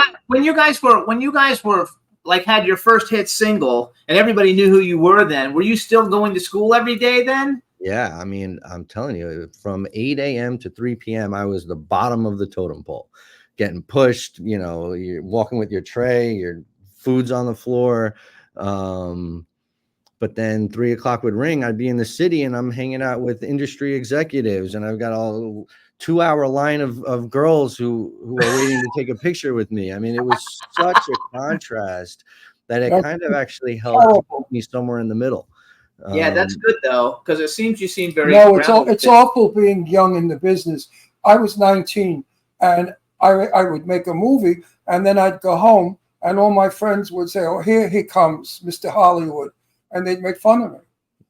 guys were like had your first hit single and everybody knew who you were then, were you still going to school every day then? Yeah, I mean, I'm telling you, from 8 a.m. to 3 p.m., I was the bottom of the totem pole, getting pushed. You're walking with your tray, your food's on the floor. But then 3 o'clock would ring, I'd be in the city and I'm hanging out with industry executives, and I've got a 2-hour line of girls who are waiting to take a picture with me. I mean, it was such a contrast that it kind of actually helped keep me somewhere in the middle. Yeah, that's good though, because you seem very. No, it's awful being young in the business. I was 19, and I would make a movie, and then I'd go home, and all my friends would say, "Oh, here he comes, Mr. Hollywood," and they'd make fun of me.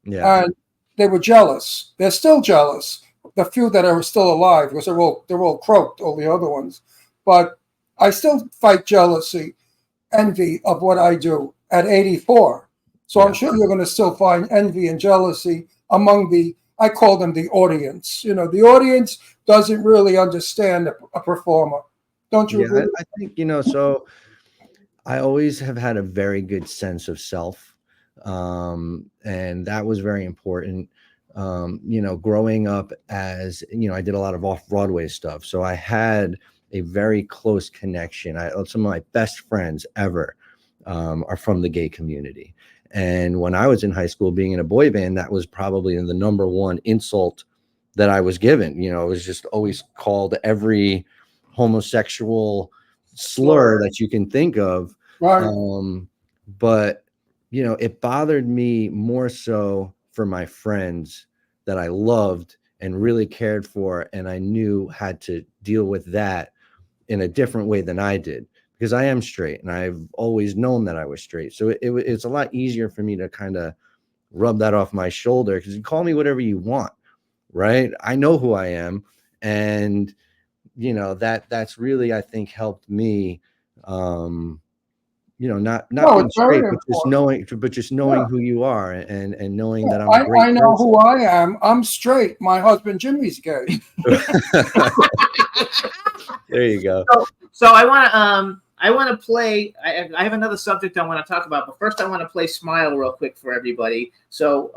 Yeah, and they were jealous. They're still jealous. The few that are still alive, because they're all croaked, all the other ones. But I still fight jealousy, envy of what I do at 84. So I'm sure you're going to still find envy and jealousy among I call them the audience. The audience doesn't really understand a performer. Don't you agree? I think, so I always have had a very good sense of self. And that was very important. Growing up as, I did a lot of off-Broadway stuff. So I had a very close connection. Some of my best friends ever are from the gay community. And when I was in high school, being in a boy band, that was probably the number one insult that I was given. It was just always called every homosexual slur that you can think of. Right. But, it bothered me more so for my friends that I loved and really cared for, and I knew had to deal with that in a different way than I did, because I am straight and I've always known that I was straight. So it's a lot easier for me to kind of rub that off my shoulder, because you call me whatever you want, right? I know who I am, and that's really, I think, helped me. Not No, being it's very straight, important. but just knowing Yeah. who you are, and knowing Yeah, that I'm a great I know person. who I am. I'm straight. My husband Jimmy's gay. There you go. So I want to play. I have another subject I want to talk about, but first I want to play "Smile" real quick for everybody. So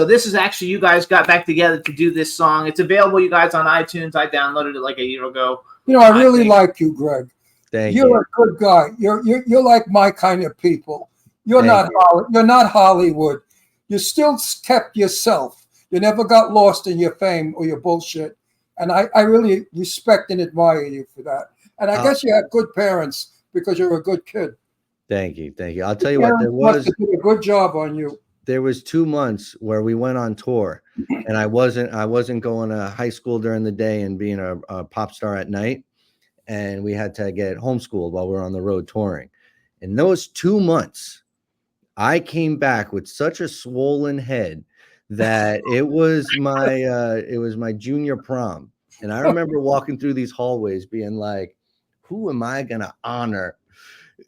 this is actually, you guys got back together to do this song. It's available, you guys, on iTunes. I downloaded it like a year ago. I really like you, Greg. Thank You're you. a good guy. You're like my kind of people. You're Thank you're not Hollywood. You still kept yourself. You never got lost in your fame or your bullshit. And I really respect and admire you for that. And I guess you have good parents because you're a good kid. Thank you. I'll tell you what, Must have did a good job on you. there was 2 months where we went on tour, and I wasn't going to high school during the day and being a pop star at night, and we had to get homeschooled while we were on the road touring. In those 2 months, I came back with such a swollen head that it was my junior prom, and I remember walking through these hallways being like, who am I gonna honor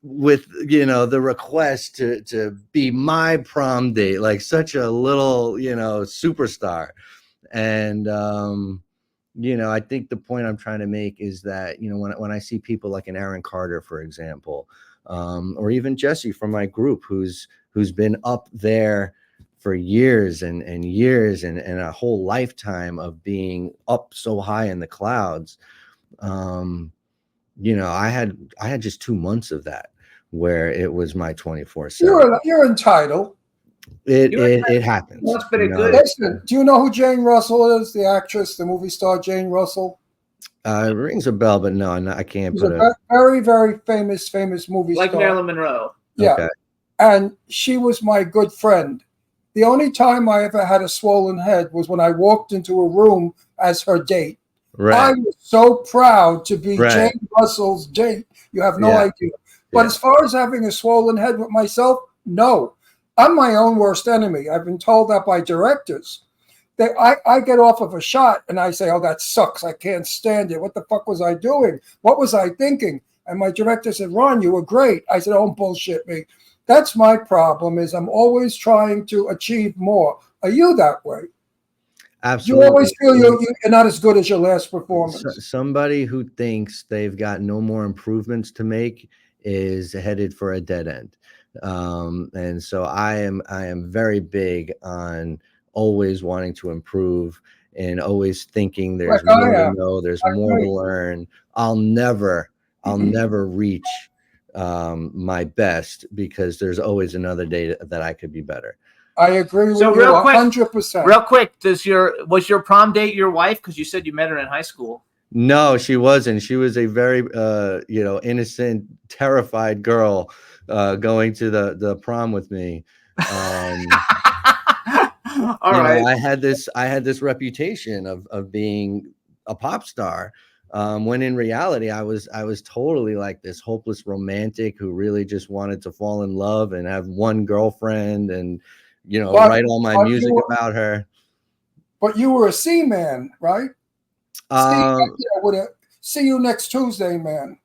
with the request to be my prom date, like such a little superstar. And I think the point I'm trying to make is that when I see people like an Aaron Carter, for example, or even Jesse from my group, who's been up there for years and years and a whole lifetime of being up so high in the clouds. I had just 2 months of that where it was my 24/7. You're entitled. It happens. That's pretty good. Listen, do you know who Jane Russell is? The actress, the movie star Jane Russell. It rings a bell, but no, I can't She's put a very, very famous movie Like star. Marilyn Monroe. Yeah. Okay. And she was my good friend. The only time I ever had a swollen head was when I walked into a room as her date. I Right. was so proud to be Right. Jane Russell's date. You have no Yeah. idea. But as far as having a swollen head with myself, no. I'm my own worst enemy. I've been told that by directors. I get off of a shot and I say, oh, that sucks. I can't stand it. What the fuck was I doing? What was I thinking? And my director said, Ron, you were great. I said, don't bullshit me. That's my problem, is I'm always trying to achieve more. Are you that way? Absolutely. You always feel you're not as good as your last performance. Somebody who thinks they've got no more improvements to make is headed for a dead end. And so I am very big on always wanting to improve and always thinking there's more to know, there's more to learn. I'll never reach my best, because there's always another day that I could be better. I agree with you 100%. Real quick, was your prom date your wife? Because you said you met her in high school. No, she wasn't. She was a very innocent, terrified girl going to the prom with me. All right. I had this reputation of being a pop star, when in reality I was totally like this hopeless romantic who really just wanted to fall in love and have one girlfriend and write all my music about her. But you were a C man, right? See you next Tuesday, man.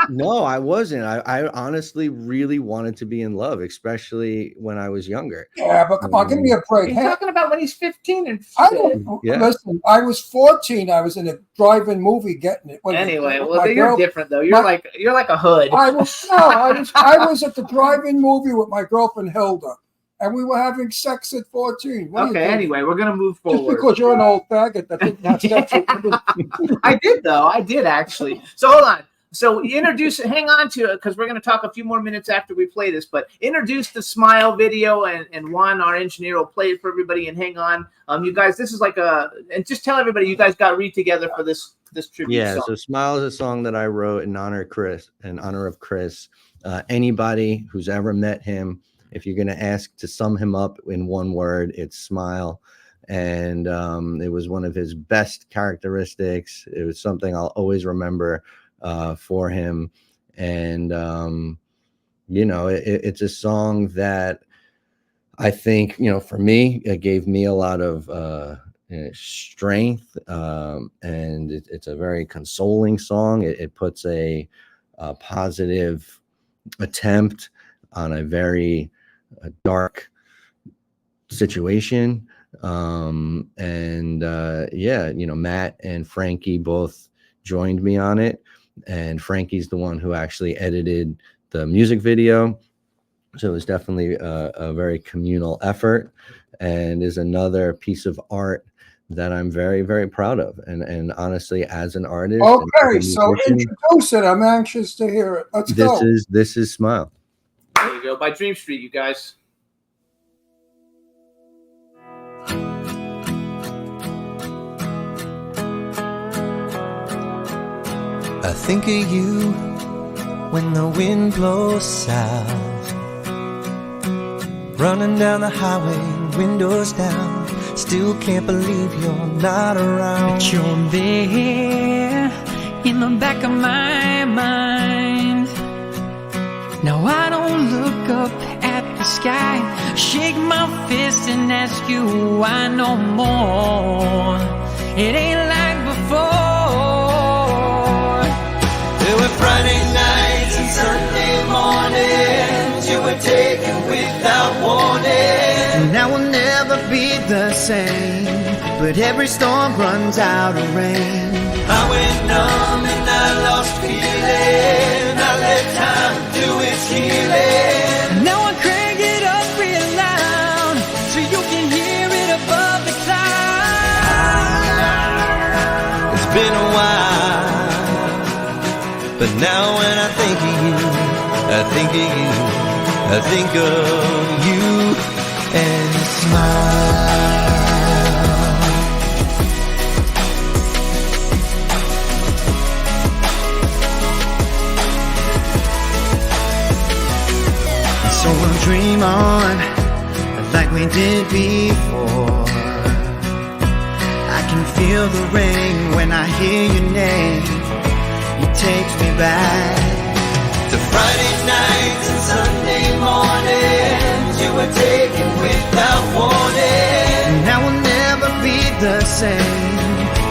No, I wasn't. I honestly really wanted to be in love, especially when I was younger. Yeah, but come on, give me a break. He's talking about when he's 15 and listen, I was 14. I was in a drive-in movie getting it. Anyway, you're different though. You're like a hood. I was at the drive-in movie with my girlfriend Hilda, and we were having sex at 14. Okay, anyway, we're gonna move forward. Just because you're an old faggot that didn't have sex with I did though. I did actually. So hold on. So hang on to it, because we're going to talk a few more minutes after we play this, but introduce the Smile video, and Juan, our engineer, will play it for everybody, and hang on. You guys, this is and just tell everybody you guys got Reed together for this tribute song. So Smile is a song that I wrote in honor of Chris. Anybody who's ever met him, if you're going to ask to sum him up in one word, it's smile. And it was one of his best characteristics. It was something I'll always remember for him. And it's a song that I think for me, it gave me a lot of strength, and it's a very consoling song. It puts a positive attempt on a very dark situation. Yeah, Matt and Frankie both joined me on it, and Frankie's the one who actually edited the music video. So it was definitely a very communal effort, and is another piece of art that I'm very, very proud of. And honestly, as an artist, Okay, so introduce it. I'm anxious to hear it. Let's go. This is Smile. There you go, by Dream Street, you guys. I think of you when the wind blows south, running down the highway, windows down. Still can't believe you're not around. But you're there in the back of my mind. Now I don't look up at the sky, shake my fist and ask you why no more. It ain't like before. There were Friday nights and Sunday mornings you were taken without warning. Now we'll never be the same, but every storm runs out of rain. I went numb and I lost feeling. I let time do its healing. Now I crank it up real loud so you can hear it above the clouds. It's been a while, but now when I think of you, I think of you, I think of you and smile. So we'll dream on like we did before. I can feel the rain when I hear your name. It takes me back to Friday nights and Sunday mornings you were taken without warning. Now we'll never be the same,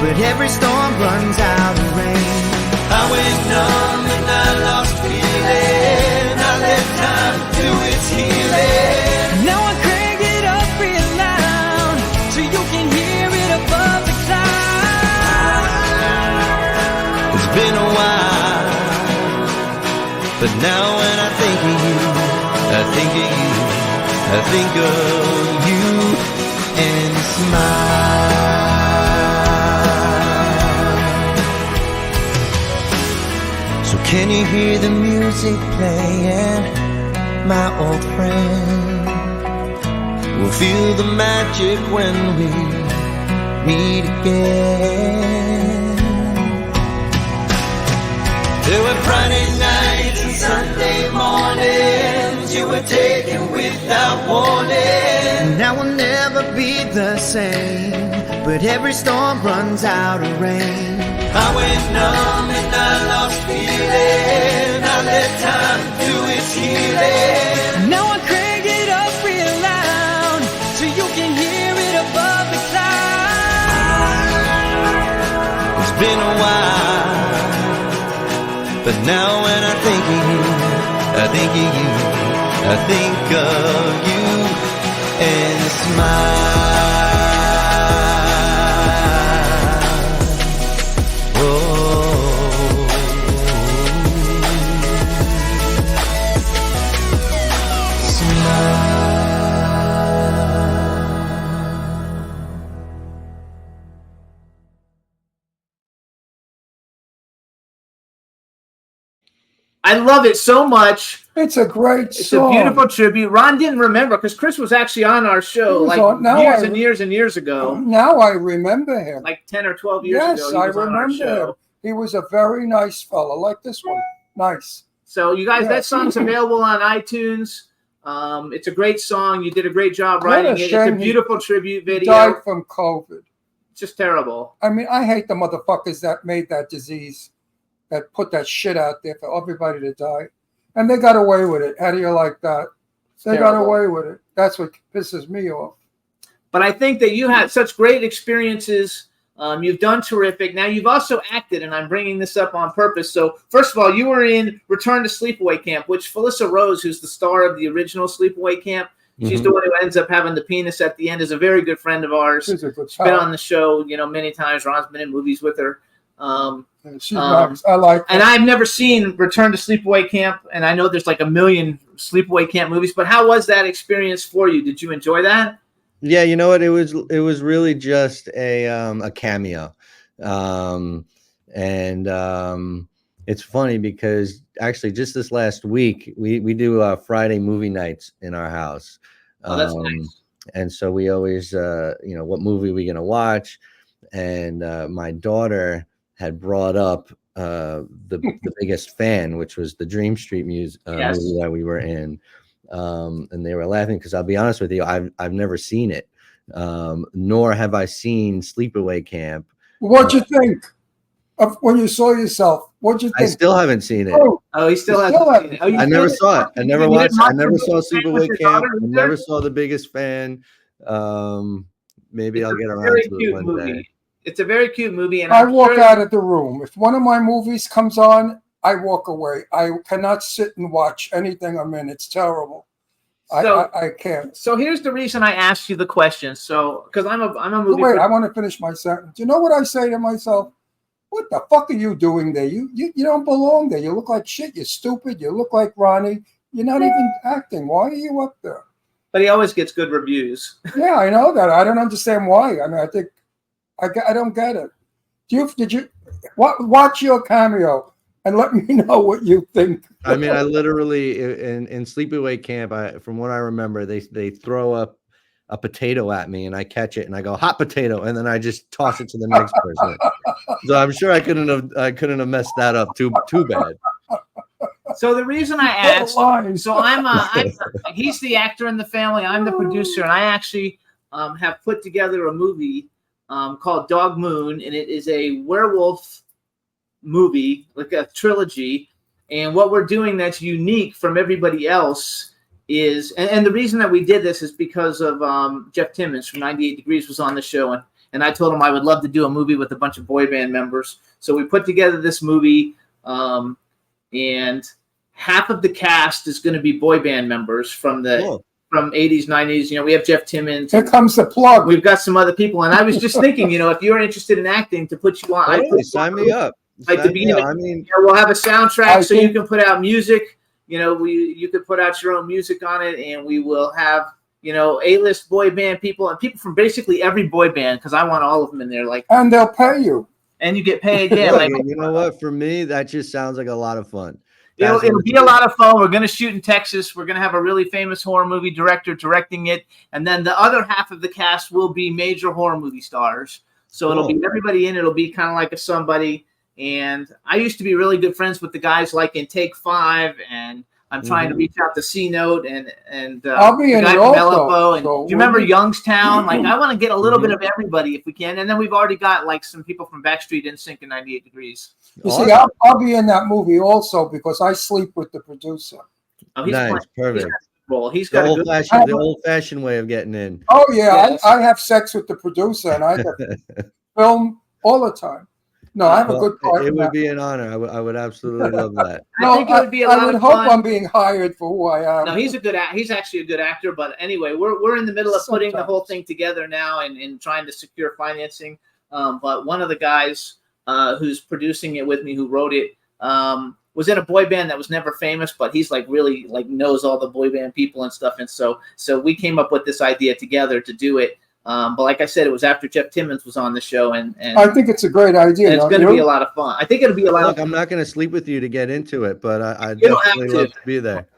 but every storm runs out of rain. I went numb and I lost feeling. I let time do its healing. Now I crank it up real loud so you can hear it above the clouds. It's been a while, but now when I think of you, I think of you, I think of you and smile. So can you hear the music playing, my old friend? We'll feel the magic when we meet again. There were Friday nights and Sunday mornings you were taken without warning. Now we'll never be the same, but every storm runs out of rain. I went numb and I lost feeling. I let time do its healing. Now I crank it up real loud so you can hear it above the clouds. It's been a while, but now when I think of you, I think of you, I think of you and smile. I love it so much. It's a great It's song. a beautiful tribute. Ron didn't remember because Chris was actually on our show He was like on- now years I- and years and years ago, Now I remember him. like 10 or 12 years Yes, ago. He I was on our remember show. him. He was a very nice fellow, like this one. Nice. So you guys, Yeah. that song's available on iTunes. It's a great song. You did a great job What a writing it. It's a shame he beautiful tribute video. Died from COVID. It's just terrible. I mean, I hate the motherfuckers that made that disease, that put that shit out there for everybody to die. And they got away with it. How do you like that? They got terrible. away with it. That's what pisses me off. But I think that you had such great experiences. You've done terrific. Now you've also acted, and I'm bringing this up on purpose. So first of all, you were in Return to Sleepaway Camp, which Felissa Rose, who's the star of the original Sleepaway Camp, she's the one who ends up having the penis at the end, is a very good friend of ours. She's a good She's been on the show, many times. Ron's been in movies with her. She's nice. I like her. And I've never seen Return to Sleepaway Camp, and I know there's like a million Sleepaway Camp movies, but how was that experience for you? Did you enjoy that? Yeah, you know what? It was really just a cameo. It's funny because actually just this last week we do Friday movie nights in our house. Oh, that's nice. And so we always what movie are we gonna watch? And my daughter had brought up the Biggest Fan, which was the Dream Street movie that we were in. And they were laughing because I'll be honest with you, I've never seen it, nor have I seen Sleepaway Camp. What'd you think of when you saw yourself? What'd you think? I still haven't seen it. Oh, he still hasn't seen it. Oh, I never saw it. I never watched. I never saw Sleepaway Camp. I never saw The Biggest Fan. Maybe I'll get around to it one day. It's a very cute movie, and I walk out of the room. If one of my movies comes on, I walk away. I cannot sit and watch anything I'm in. It's terrible. I can't. So here's the reason I asked you the question. So because I'm a movie. Wait, I want to finish my sentence. You know what I say to myself? What the fuck are you doing there? You don't belong there. You look like shit. You're stupid. You look like Ronnie. You're not even acting. Why are you up there? But he always gets good reviews. Yeah, I know that. I don't understand why. I mean, I think I don't get it. Did you watch your cameo and let me know what you think? I mean, I literally in Sleepaway Camp, from what I remember, they throw up a potato at me and I catch it and I go hot potato and then I just toss it to the next person. So I'm sure I couldn't have messed that up too bad. So the reason I asked, he's the actor in the family. I'm the producer, and I actually have put together a movie called Dog Moon, and it is a werewolf movie, like a trilogy. And what we're doing that's unique from everybody else is, and the reason that we did this is because of Jeff Timmons from 98 Degrees was on the show, and I told him I would love to do a movie with a bunch of boy band members. So we put together this movie, and half of the cast is going to be boy band members from the from 80s, 90s. We have Jeff Timmons. Here comes the plug. We've got some other people, and I was just thinking, if you're interested in acting, to put you on, sign me up. Like to be in I mean, we'll have a soundtrack so you can put out music. You could put out your own music on it, and we will have A-list boy band people and people from basically every boy band, because I want all of them in there. And they'll pay you, and you get paid. Yeah, you know what? For me, that just sounds like a lot of fun. It'll be a lot of fun. We're going to shoot in Texas. We're going to have a really famous horror movie director directing it, and then the other half of the cast will be major horror movie stars. So it'll be everybody in. It'll be kind of like a somebody. And I used to be really good friends with the guys like in Take 5, and I'm trying to reach out to C Note and I'll be in it also. And do you remember Youngstown? Like I want to get a little bit of everybody if we can. And then we've already got like some people from Backstreet NSYNC and 98 Degrees. You see, I'll be in that movie also because I sleep with the producer. Oh, nice, perfect. He's got the old-fashioned way of getting in. Oh yeah, yes. I have sex with the producer, and I get film all the time. No, I have a good part. It would be an honor. I would absolutely love that. I think it would be a lot of fun. I would hope I'm being hired for who I am. No, he's actually a good actor. But anyway, we're in the middle of putting the whole thing together now and trying to secure financing. But one of the guys who's producing it with me, who wrote it, was in a boy band that was never famous, but he's like really like knows all the boy band people and stuff. And so we came up with this idea together to do it. But like I said, it was after Jeff Timmons was on the show, and I think it's a great idea. It's going to be a lot of fun. I think it'll be a lot of fun. I'm not going to sleep with you to get into it, but I definitely love to be there.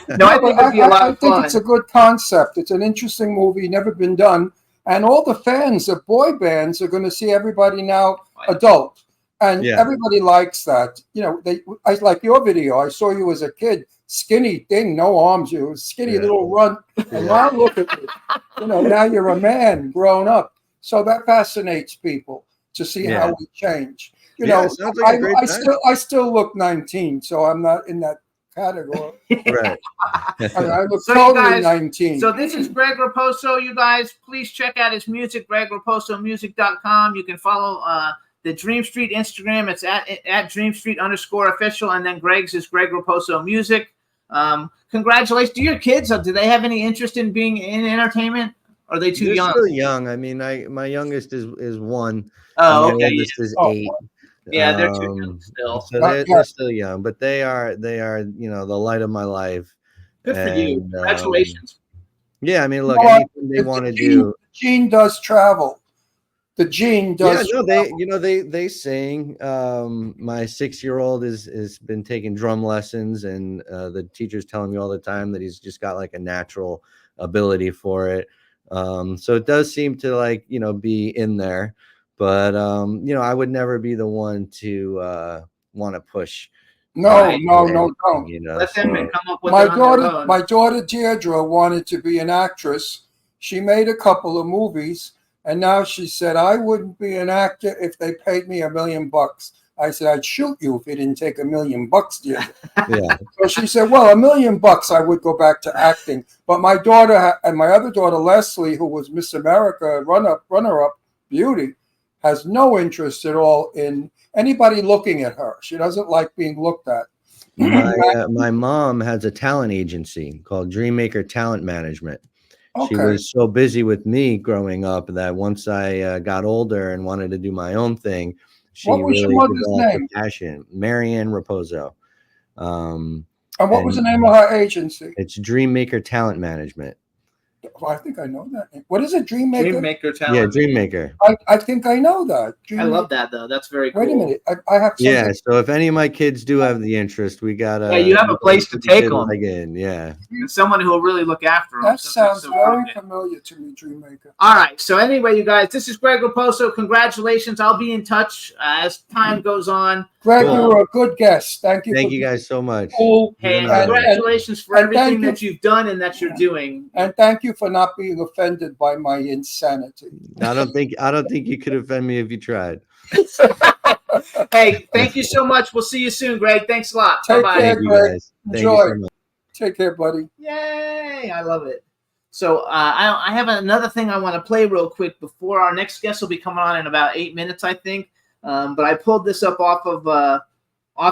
No, I think it'll be a lot of fun. I think it's a good concept. It's an interesting movie, never been done, and all the fans of boy bands are going to see everybody now adult, and everybody likes that. I like your video. I saw you as a kid. Skinny thing, no arms, you skinny little runt. And now look at you. Now you're a man grown up. So that fascinates people to see how we change. I still look 19, so I'm not in that category. Right. I look So you totally guys- 19. So this is Greg Raposo. You guys, please check out his music, gregraposomusic.com. You can follow the Dream Street Instagram. It's at Dream Street _official. And then Greg's is Greg Raposo Music. Congratulations. Do your kids, do they have any interest in being in entertainment? Or are they too They're young? still young. I mean, my youngest is 1. Oh, and my okay. oldest is Oh, 8. Yeah, they're too young still. So Not they're yet. still young, but they are the light of my life. Good for you. And, Congratulations. Yeah, I mean, look, You know what? anything they The want to gene- do. The gene does travel. The gene Yeah, does. no, they sing. My 6-year-old has been taking drum lessons, and the teacher's telling me all the time that he's just got like a natural ability for it. So it does seem to be in there, but I would never be the one to want to push. No, Right. don't. Let them come up with My it on their daughter, own. my daughter Deirdre wanted to be an actress. She made a couple of movies, and now she said, I wouldn't be an actor if they paid me $1 million. I said, I'd shoot you if you didn't take $1 million, Deirdre. Yeah. So she said, well, $1 million, I would go back to acting. But my daughter and my other daughter, Leslie, who was Miss America runner-up beauty, has no interest at all in anybody looking at her. She doesn't like being looked at. My mom has a talent agency called Dreammaker Talent Management. She Okay. was so busy with me growing up that once I got older and wanted to do my own thing, she What was your really mother's developed name? a passion. Marianne Raposo. And what was the name of her agency? It's Dreammaker Talent Management. Oh, I think I know that name. What is it? Dreammaker? Dreammaker talent. Yeah, Dreammaker. I think I know that. I love that though. That's very cool. Wait a minute. I have something. Yeah, so if any of my kids do have the interest, we got Yeah, you have a place to take them. Again, yeah. And someone who will really look after them. That So sounds that's so very good. familiar to me, Dreammaker. All right. So anyway, you guys, this is Greg Raposo. Congratulations. I'll be in touch as time goes on. Greg, Cool. you were a good guest. Thank you. Thank for you guys so much. Cool. Hey, Good night. congratulations for and everything thank you. that you've done and that you're doing. And thank you for not being offended by my insanity. I don't think you could offend me if you tried. Hey, thank you so much. We'll see you soon, Greg. Thanks a lot. Take Bye-bye. care. Thank you Greg. guys. Thank Enjoy. you so much. Take care, buddy. Yay! I love it. So I have another thing I want to play real quick before our next guest will be coming on in about 8 minutes, I think. But I pulled this up off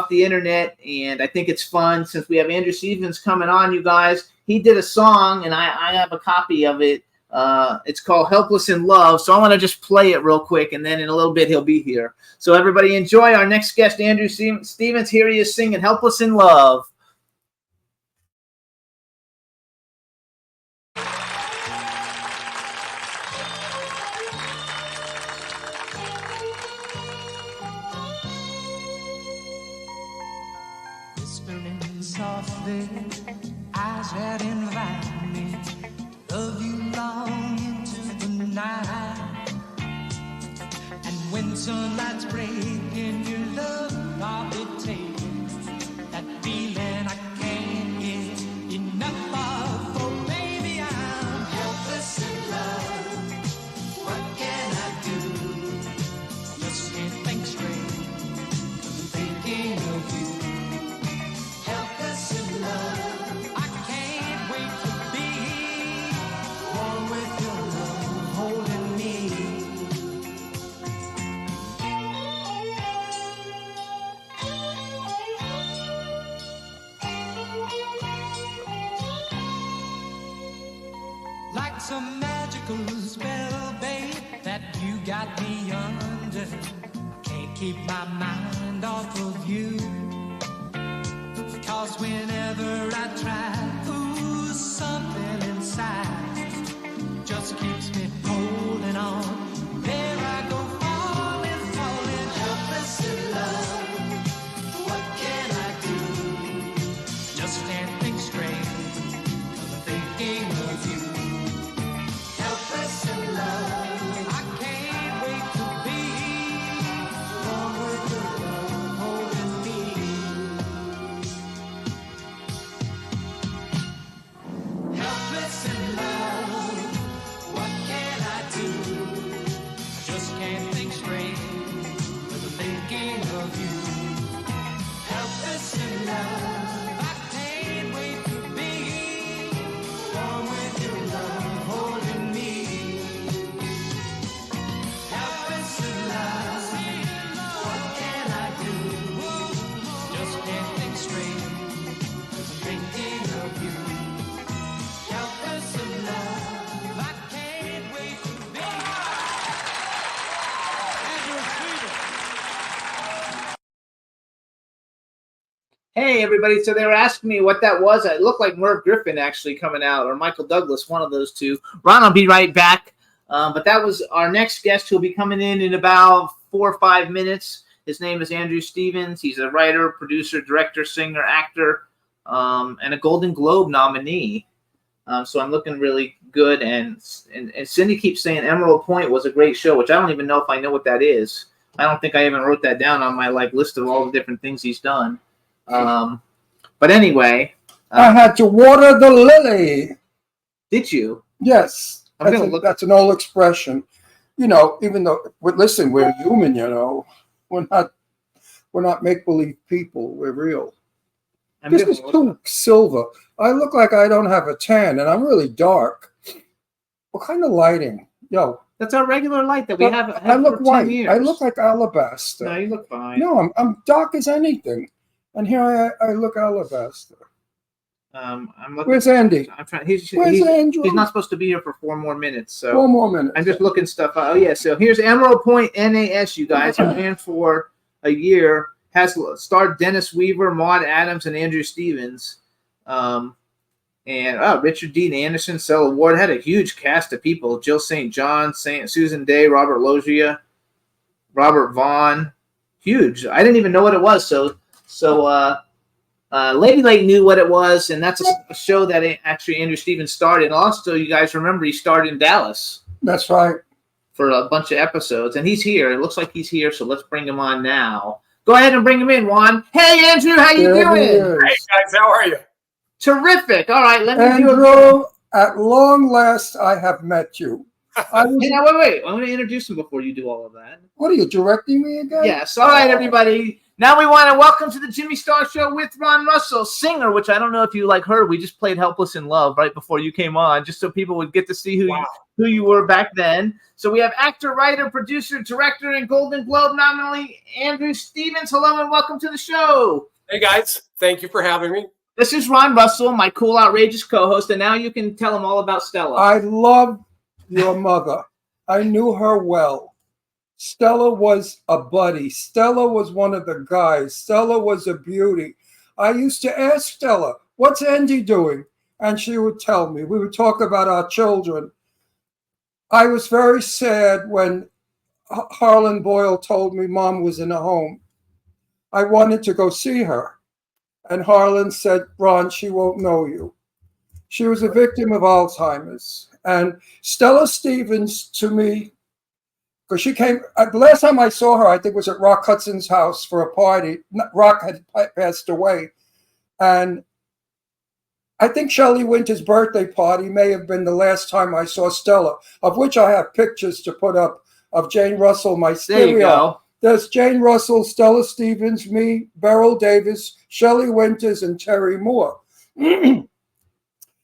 the internet, and I think it's fun since we have Andrew Stevens coming on. You guys, he did a song, and I have a copy of it. It's called "Helpless in Love." So I want to just play it real quick, and then in a little bit he'll be here. So everybody enjoy our next guest, Andrew Stevens. Here he is singing "Helpless in Love." Whispering softly, eyes that invite me, love you long into the night. And when sunlight's breaking, your love I'll be taking, that feeling I can't get enough of. Oh baby, I'm helpless in love. What can I do? Just can't think straight, thinking of you. Helpless in love. I can't wait to be one with your love holding me. Like some magical spell, babe, that you got me under. Can't keep my mind off of you. Cause whenever I try, ooh, something inside just keeps me holding on. There I go, falling, helpless in love. What can I do? Just can't think straight, 'cause I'm thinking of you. Helpless in love. I can't wait to be one with your love holding me. Hey, everybody. So they were asking me what that was. It looked like Merv Griffin actually coming out, or Michael Douglas, one of those two. Ron will be right back. But that was our next guest who'll be coming in about 4 or 5 minutes. His name is Andrew Stevens. He's a writer, producer, director, singer, actor, and a Golden Globe nominee. So I'm looking really good. And Cindy keeps saying Emerald Point was a great show, which I don't even know if I know what that is. I don't think I even wrote that down on my list of all the different things he's done. But anyway, I had to water the lily. Did you? Yes, I'm gonna look. that's an old expression. You know, even though listen, we're human. You know, we're not make believe people. We're real. This is too silver. I look like I don't have a tan, and I'm really dark. What kind of lighting, yo? That's our regular light that we have. I look for 10 white. years. I look like alabaster. No, you look fine. No, I'm dark as anything, and here I look alabaster. I'm looking. Where's Andy? I'm trying. Where's Andrew? He's not supposed to be here for 4 more minutes. So 4 more minutes. I'm just looking stuff up. Oh yeah. So here's Emerald Point NAS. You guys, it ran for a year. Has starred Dennis Weaver, Maude Adams, and Andrew Stevens. And Richard Dean Anderson, Cell Award, had a huge cast of people: Jill St. John, Susan Day, Robert Loggia, Robert Vaughn. Huge. I didn't even know what it was. So Lady Lake knew what it was, and that's a show that actually Andrew Stevens starred in. Also, you guys remember he starred in Dallas. That's right. For a bunch of episodes, and he's here. It looks like he's here, so let's bring him on now. Go ahead and bring him in, Juan. Hey, Andrew, how you doing? Hey, guys, how are you? Terrific. All right, let me Andrew, at long last, I have met you. Hey, now, wait. I'm going to introduce him before you do all of that. What are you, directing me again? Yes. All right, everybody. Now we want to welcome to the Jimmy Star Show with Ron Russell, singer, which I don't know if you heard. We just played Helpless in Love right before you came on, just so people would get to see who you were back then. So we have actor, writer, producer, director, and Golden Globe nominee Andrew Stevens. Hello and welcome to the show. Hey, guys. Thank you for having me. This is Ron Russell, my cool, outrageous co-host, and now you can tell him all about Stella. I love your mother. I knew her well. Stella was a buddy. Stella was one of the guys. Stella was a beauty. I used to ask Stella, what's Andy doing? And she would tell me. We would talk about our children. I was very sad when Harlan Boyle told me Mom was in a home. I wanted to go see her. And Harlan said, Ron, she won't know you. She was a victim of Alzheimer's. And Stella Stevens, to me, because she came, the last time I saw her, I think was at Rock Hudson's house for a party. Rock had passed away. And I think Shelley Winter's birthday party may have been the last time I saw Stella, of which I have pictures to put up of Jane Russell, my stereo. There you go. There's Jane Russell, Stella Stevens, me, Beryl Davis, Shelley Winters, and Terry Moore.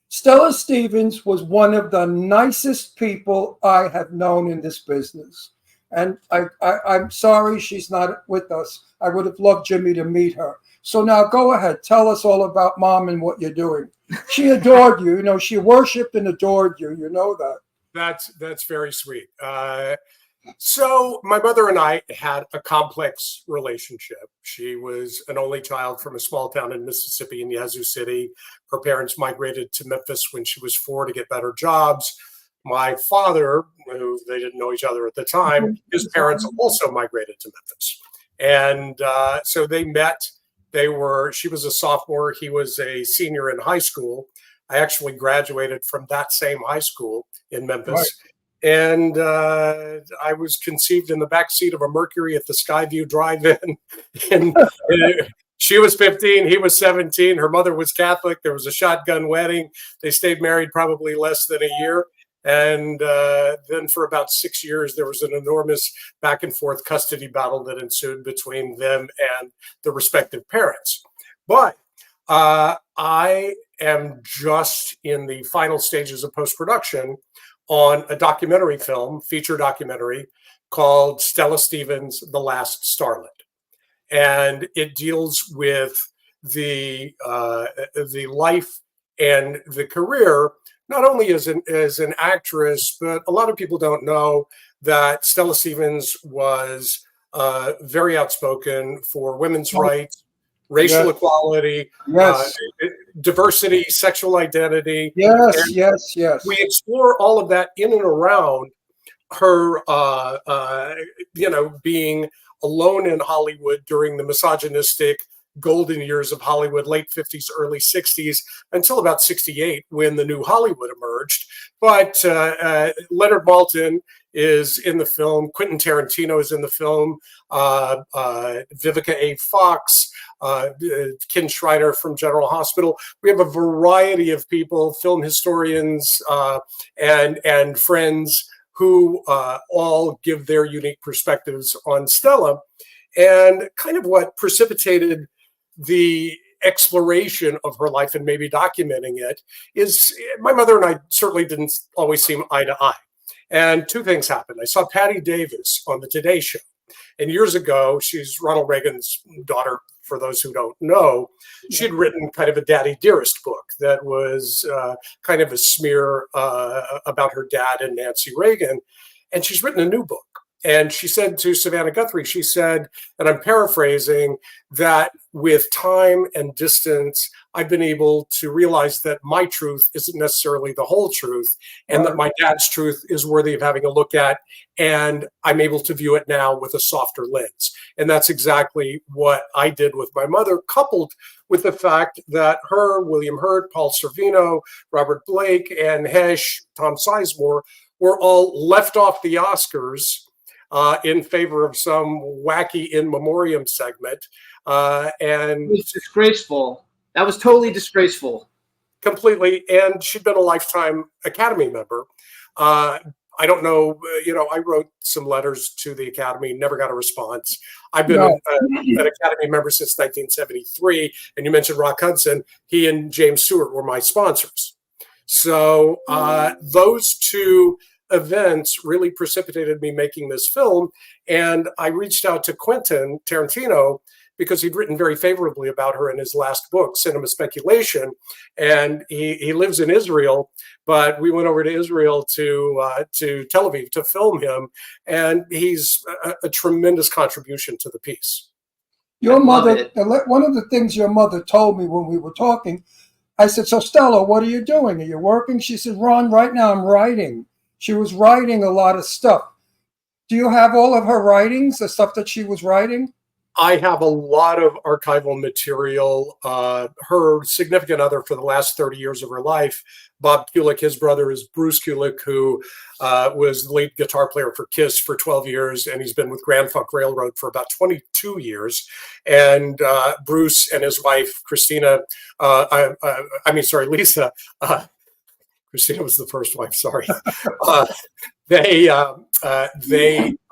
Stella Stevens was one of the nicest people I have known in this business. And I'm sorry she's not with us. I would have loved Jimmy to meet her. So now go ahead. Tell us all about Mom and what you're doing. She adored you. You know, she worshipped and adored you. You know that. That's very sweet. So my mother and I had a complex relationship. She was an only child from a small town in Mississippi in Yazoo City. Her parents migrated to Memphis when she was 4 to get better jobs. My father, who they didn't know each other at the time, his parents also migrated to Memphis. And so they met. She was a sophomore. He was a senior in high school. I actually graduated from that same high school in Memphis. Right. And I was conceived in the backseat of a Mercury at the Skyview Drive-In. And she was 15, he was 17. Her mother was Catholic. There was a shotgun wedding. They stayed married probably less than a year. And then for about 6 years, there was an enormous back and forth custody battle that ensued between them and the respective parents. But I am just in the final stages of post-production on a documentary film, feature documentary, called Stella Stevens, The Last Starlet. And it deals with the life and the career, not only as an actress, but a lot of people don't know that Stella Stevens was very outspoken for women's rights, racial Yes. equality, Yes. diversity, sexual identity. Yes, And yes, yes. we explore all of that in and around her, being alone in Hollywood during the misogynistic golden years of Hollywood, late 50s, early 60s, until about 68 when the new Hollywood emerged. But Leonard Maltin is in the film, Quentin Tarantino is in the film, Vivica A. Fox, Ken Schreiner from General Hospital. We have a variety of people, film historians and friends who all give their unique perspectives on Stella. And kind of what precipitated the exploration of her life and maybe documenting it is my mother and I certainly didn't always seem eye to eye. And two things happened. I saw Patty Davis on the Today Show. And years ago, she's Ronald Reagan's daughter, for those who don't know. She'd written kind of a Daddy Dearest book that was kind of a smear about her dad and Nancy Reagan. And she's written a new book. And she said to Savannah Guthrie, she said, and I'm paraphrasing, that with time and distance, I've been able to realize that my truth isn't necessarily the whole truth, and that my dad's truth is worthy of having a look at, and I'm able to view it now with a softer lens. And that's exactly what I did with my mother, coupled with the fact that her, William Hurt, Paul Sorvino, Robert Blake, Anne Hesh, Tom Sizemore were all left off the Oscars in favor of some wacky in memoriam segment. And It was disgraceful. That was totally disgraceful. Completely. And she'd been a lifetime Academy member. I don't know, I wrote some letters to the Academy, never got a response. I've been an Academy member since 1973. And you mentioned Rock Hudson. He and James Stewart were my sponsors. So those two events really precipitated me making this film. And I reached out to Quentin Tarantino because he'd written very favorably about her in his last book, Cinema Speculation. And he lives in Israel, but we went over to Israel to Tel Aviv to film him. And he's a tremendous contribution to the piece. Your mother, one of the things your mother told me when we were talking, I said, so Stella, what are you doing? Are you working? She said, Ron, right now I'm writing. She was writing a lot of stuff. Do you have all of her writings, the stuff that she was writing? I have a lot of archival material. Her significant other for the last 30 years of her life, Bob Kulick, his brother is Bruce Kulick, who was the lead guitar player for Kiss for 12 years, and he's been with Grand Funk Railroad for about 22 years. And Bruce and his wife, Lisa, Christina was the first wife, sorry. They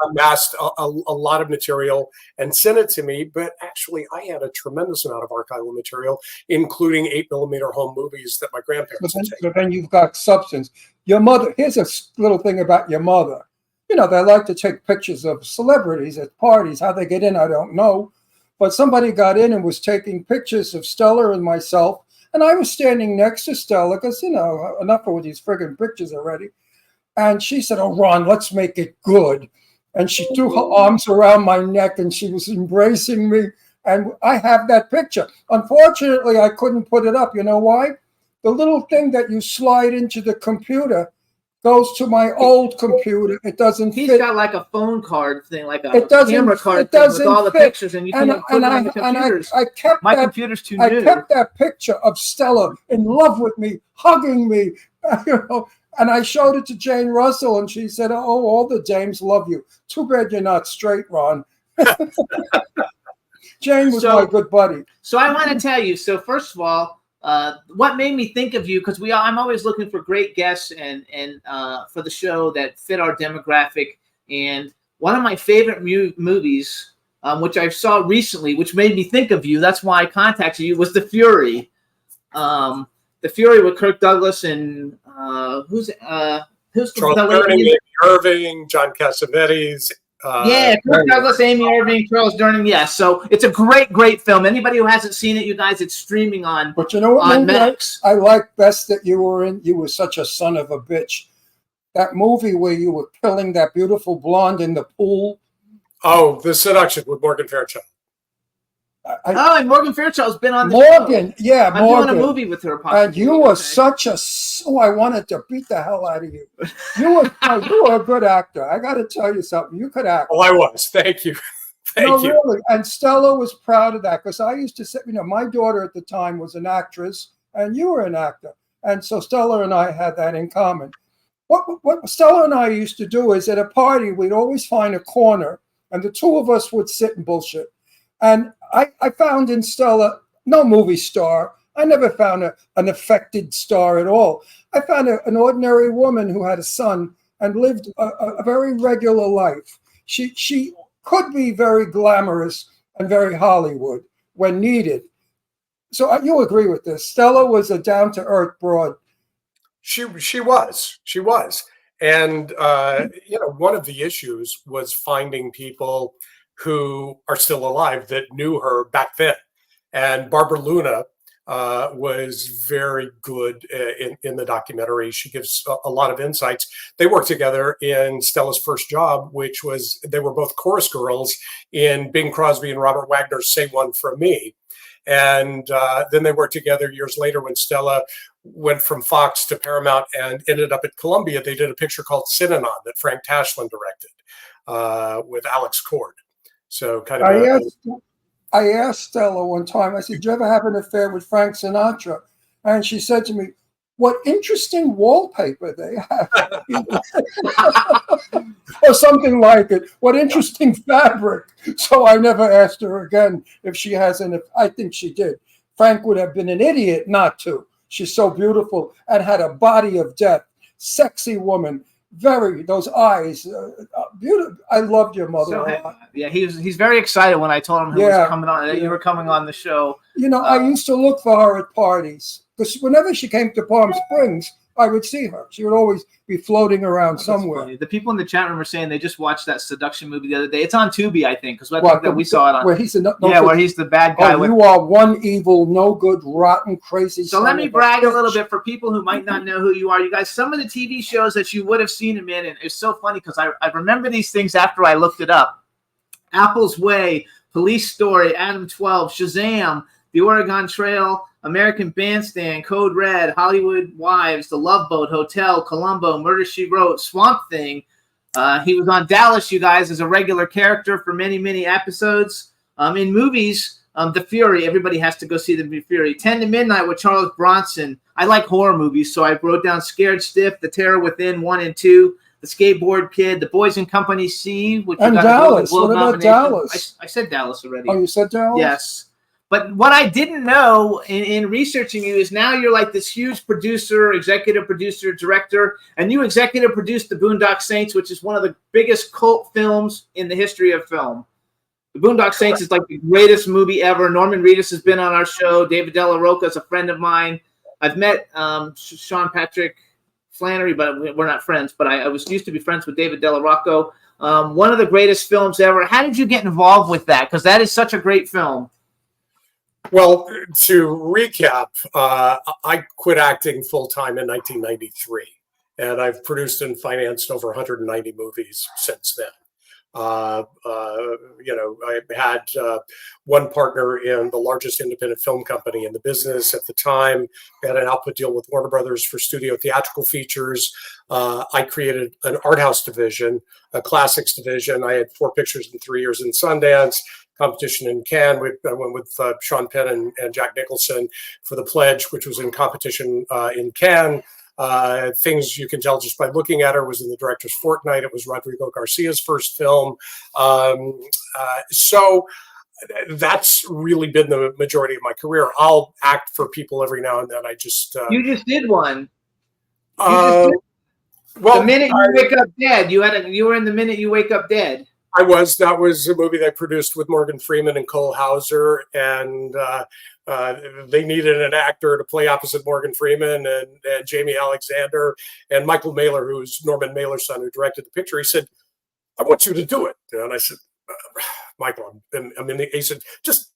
amassed a lot of material and sent it to me, but actually I had a tremendous amount of archival material, including 8mm home movies that my grandparents had taken. So then you've got substance. Your mother, here's a little thing about your mother. They like to take pictures of celebrities at parties. How they get in, I don't know. But somebody got in and was taking pictures of Stella and myself. And I was standing next to Stella because, enough of these friggin' pictures already. And she said, oh, Ron, let's make it good. And she threw her arms around my neck and she was embracing me. And I have that picture. Unfortunately, I couldn't put it up. You know why? The little thing that you slide into the computer goes to my old computer. It doesn't fit. He's got like a phone card thing, like a camera camera card thing with all the pictures, and you can put it on the computers. I kept my that, computer's too I new. kept that picture of Stella in love with me, hugging me, and I showed it to Jane Russell, and she said, oh, all the dames love you. Too bad you're not straight, Ron. Jane was my good buddy. So I want to tell you, first of all, what made me think of you, because I'm always looking for great guests and for the show that fit our demographic. And one of my favorite movies, which I saw recently, which made me think of you, that's why I contacted you, was The Fury. The Fury with Kirk Douglas and who's Charles Durning, Amy Irving, John Cassavetes. Kirk Douglas, Amy Irving, Charles Durning. Yeah, so it's a great film. Anybody who hasn't seen it, you guys, it's streaming on. But you know what on Max. I like best that you were in? You were such a son of a bitch. That movie where you were killing that beautiful blonde in the pool. Oh, The Seduction with Morgan Fairchild. Oh, and Morgan Fairchild's been on the Morgan, show. yeah, I'm Morgan. doing a movie with her. Possibly. And you were Okay. such a. Oh, I wanted to beat the hell out of you. You were a good actor. I got to tell you something. You could act. Oh, I was. Thank you. Thank you. Really. And Stella was proud of that because I used to say, my daughter at the time was an actress and you were an actor. And so Stella and I had that in common. What Stella and I used to do is at a party, we'd always find a corner and the two of us would sit and bullshit. And I found in Stella, no movie star. I never found an affected star at all. I found an ordinary woman who had a son and lived a very regular life. She could be very glamorous and very Hollywood when needed. So you agree with this? Stella was a down-to-earth broad. She was. And, one of the issues was finding people who are still alive that knew her back then. And Barbara Luna was very good in the documentary. She gives a lot of insights. They worked together in Stella's first job, which was they were both chorus girls in Bing Crosby and Robert Wagner's Say One For Me. And then they worked together years later when Stella went from Fox to Paramount and ended up at Columbia. They did a picture called Synanon that Frank Tashlin directed with Alex Cord. So kind of I asked Stella one time, I said, did you ever have an affair with Frank Sinatra? And she said to me, what interesting wallpaper they have. Or something like it. What interesting fabric. So I never asked her again if she has an, I think she did. Frank would have been an idiot not to. She's so beautiful and had a body of depth. Sexy woman. Those eyes, beautiful. I loved your mother a lot. Yeah, he's very excited when I told him who was coming on. That you were coming on the show. I used to look for her at parties because whenever she came to Palm Springs, I would see her. She would always be floating around somewhere. Funny. The people in the chat room are saying they just watched that seduction movie the other day. It's on Tubi, I think, because we saw it on. Where he's where he's the bad guy. You are one evil, no good, rotten, crazy. So let me brag a little bit for people who might not know who you are. You guys, some of the TV shows that you would have seen him in, and it's so funny because I remember these things after I looked it up. Apple's Way, Police Story, Adam 12, Shazam, The Oregon Trail, American Bandstand, Code Red, Hollywood Wives, The Love Boat, Hotel, Columbo, Murder, She Wrote, Swamp Thing. He was on Dallas, you guys, as a regular character for many, many episodes. In movies, The Fury, everybody has to go see The Fury. 10 to Midnight with Charles Bronson. I like horror movies, so I wrote down Scared Stiff, The Terror Within 1 and 2, The Skateboard Kid, The Boys and Company C, which and Dallas. What about Dallas? I said Dallas already. Oh, you said Dallas? Yes. But what I didn't know in researching you is now you're like this huge producer, executive producer, director, and you executive produced The Boondock Saints, which is one of the biggest cult films in the history of film. The Boondock Saints is like the greatest movie ever. Norman Reedus has been on our show. David Della Rocca is a friend of mine. I've met Sean Patrick Flannery, but we're not friends. But I used to be friends with David Della Rocca. One of the greatest films ever. How did you get involved with that? Because that is such a great film. Well, to recap, I quit acting full-time in 1993, and I've produced and financed over 190 movies since then. I had one partner in the largest independent film company in the business at the time. We had an output deal with Warner Brothers for studio theatrical features. I created an art house division, a classics division. I had 4 pictures in 3 years in Sundance. Competition in Cannes. I went with Sean Penn and Jack Nicholson for The Pledge, which was in competition in Cannes. Things you can tell just by looking at her was in the director's fortnight. It was Rodrigo Garcia's first film. So that's really been the majority of my career. I'll act for people every now and then. You just did one. Well, The Minute You Wake Up Dead. You were in The Minute You Wake Up Dead. That was a movie that I produced with Morgan Freeman and Cole Hauser, and they needed an actor to play opposite Morgan Freeman and Jamie Alexander and Michael Mailer, who's Norman Mailer's son, who directed the picture. He said, "I want you to do it." And I said, "Michael," he said, "Just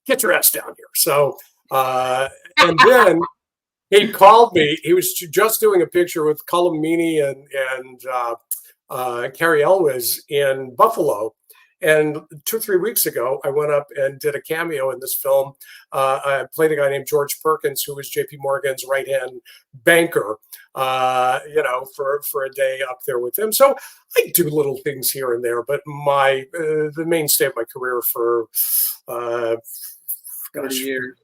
get your ass down here." So, and then he called me. He was just doing a picture with Cullum Meaney and Carrie Elwes in Buffalo. And 2 or 3 weeks ago, I went up and did a cameo in this film. I played a guy named George Perkins, who was J.P. Morgan's right-hand banker, for a day up there with him. So I do little things here and there, but the mainstay of my career for 30 years.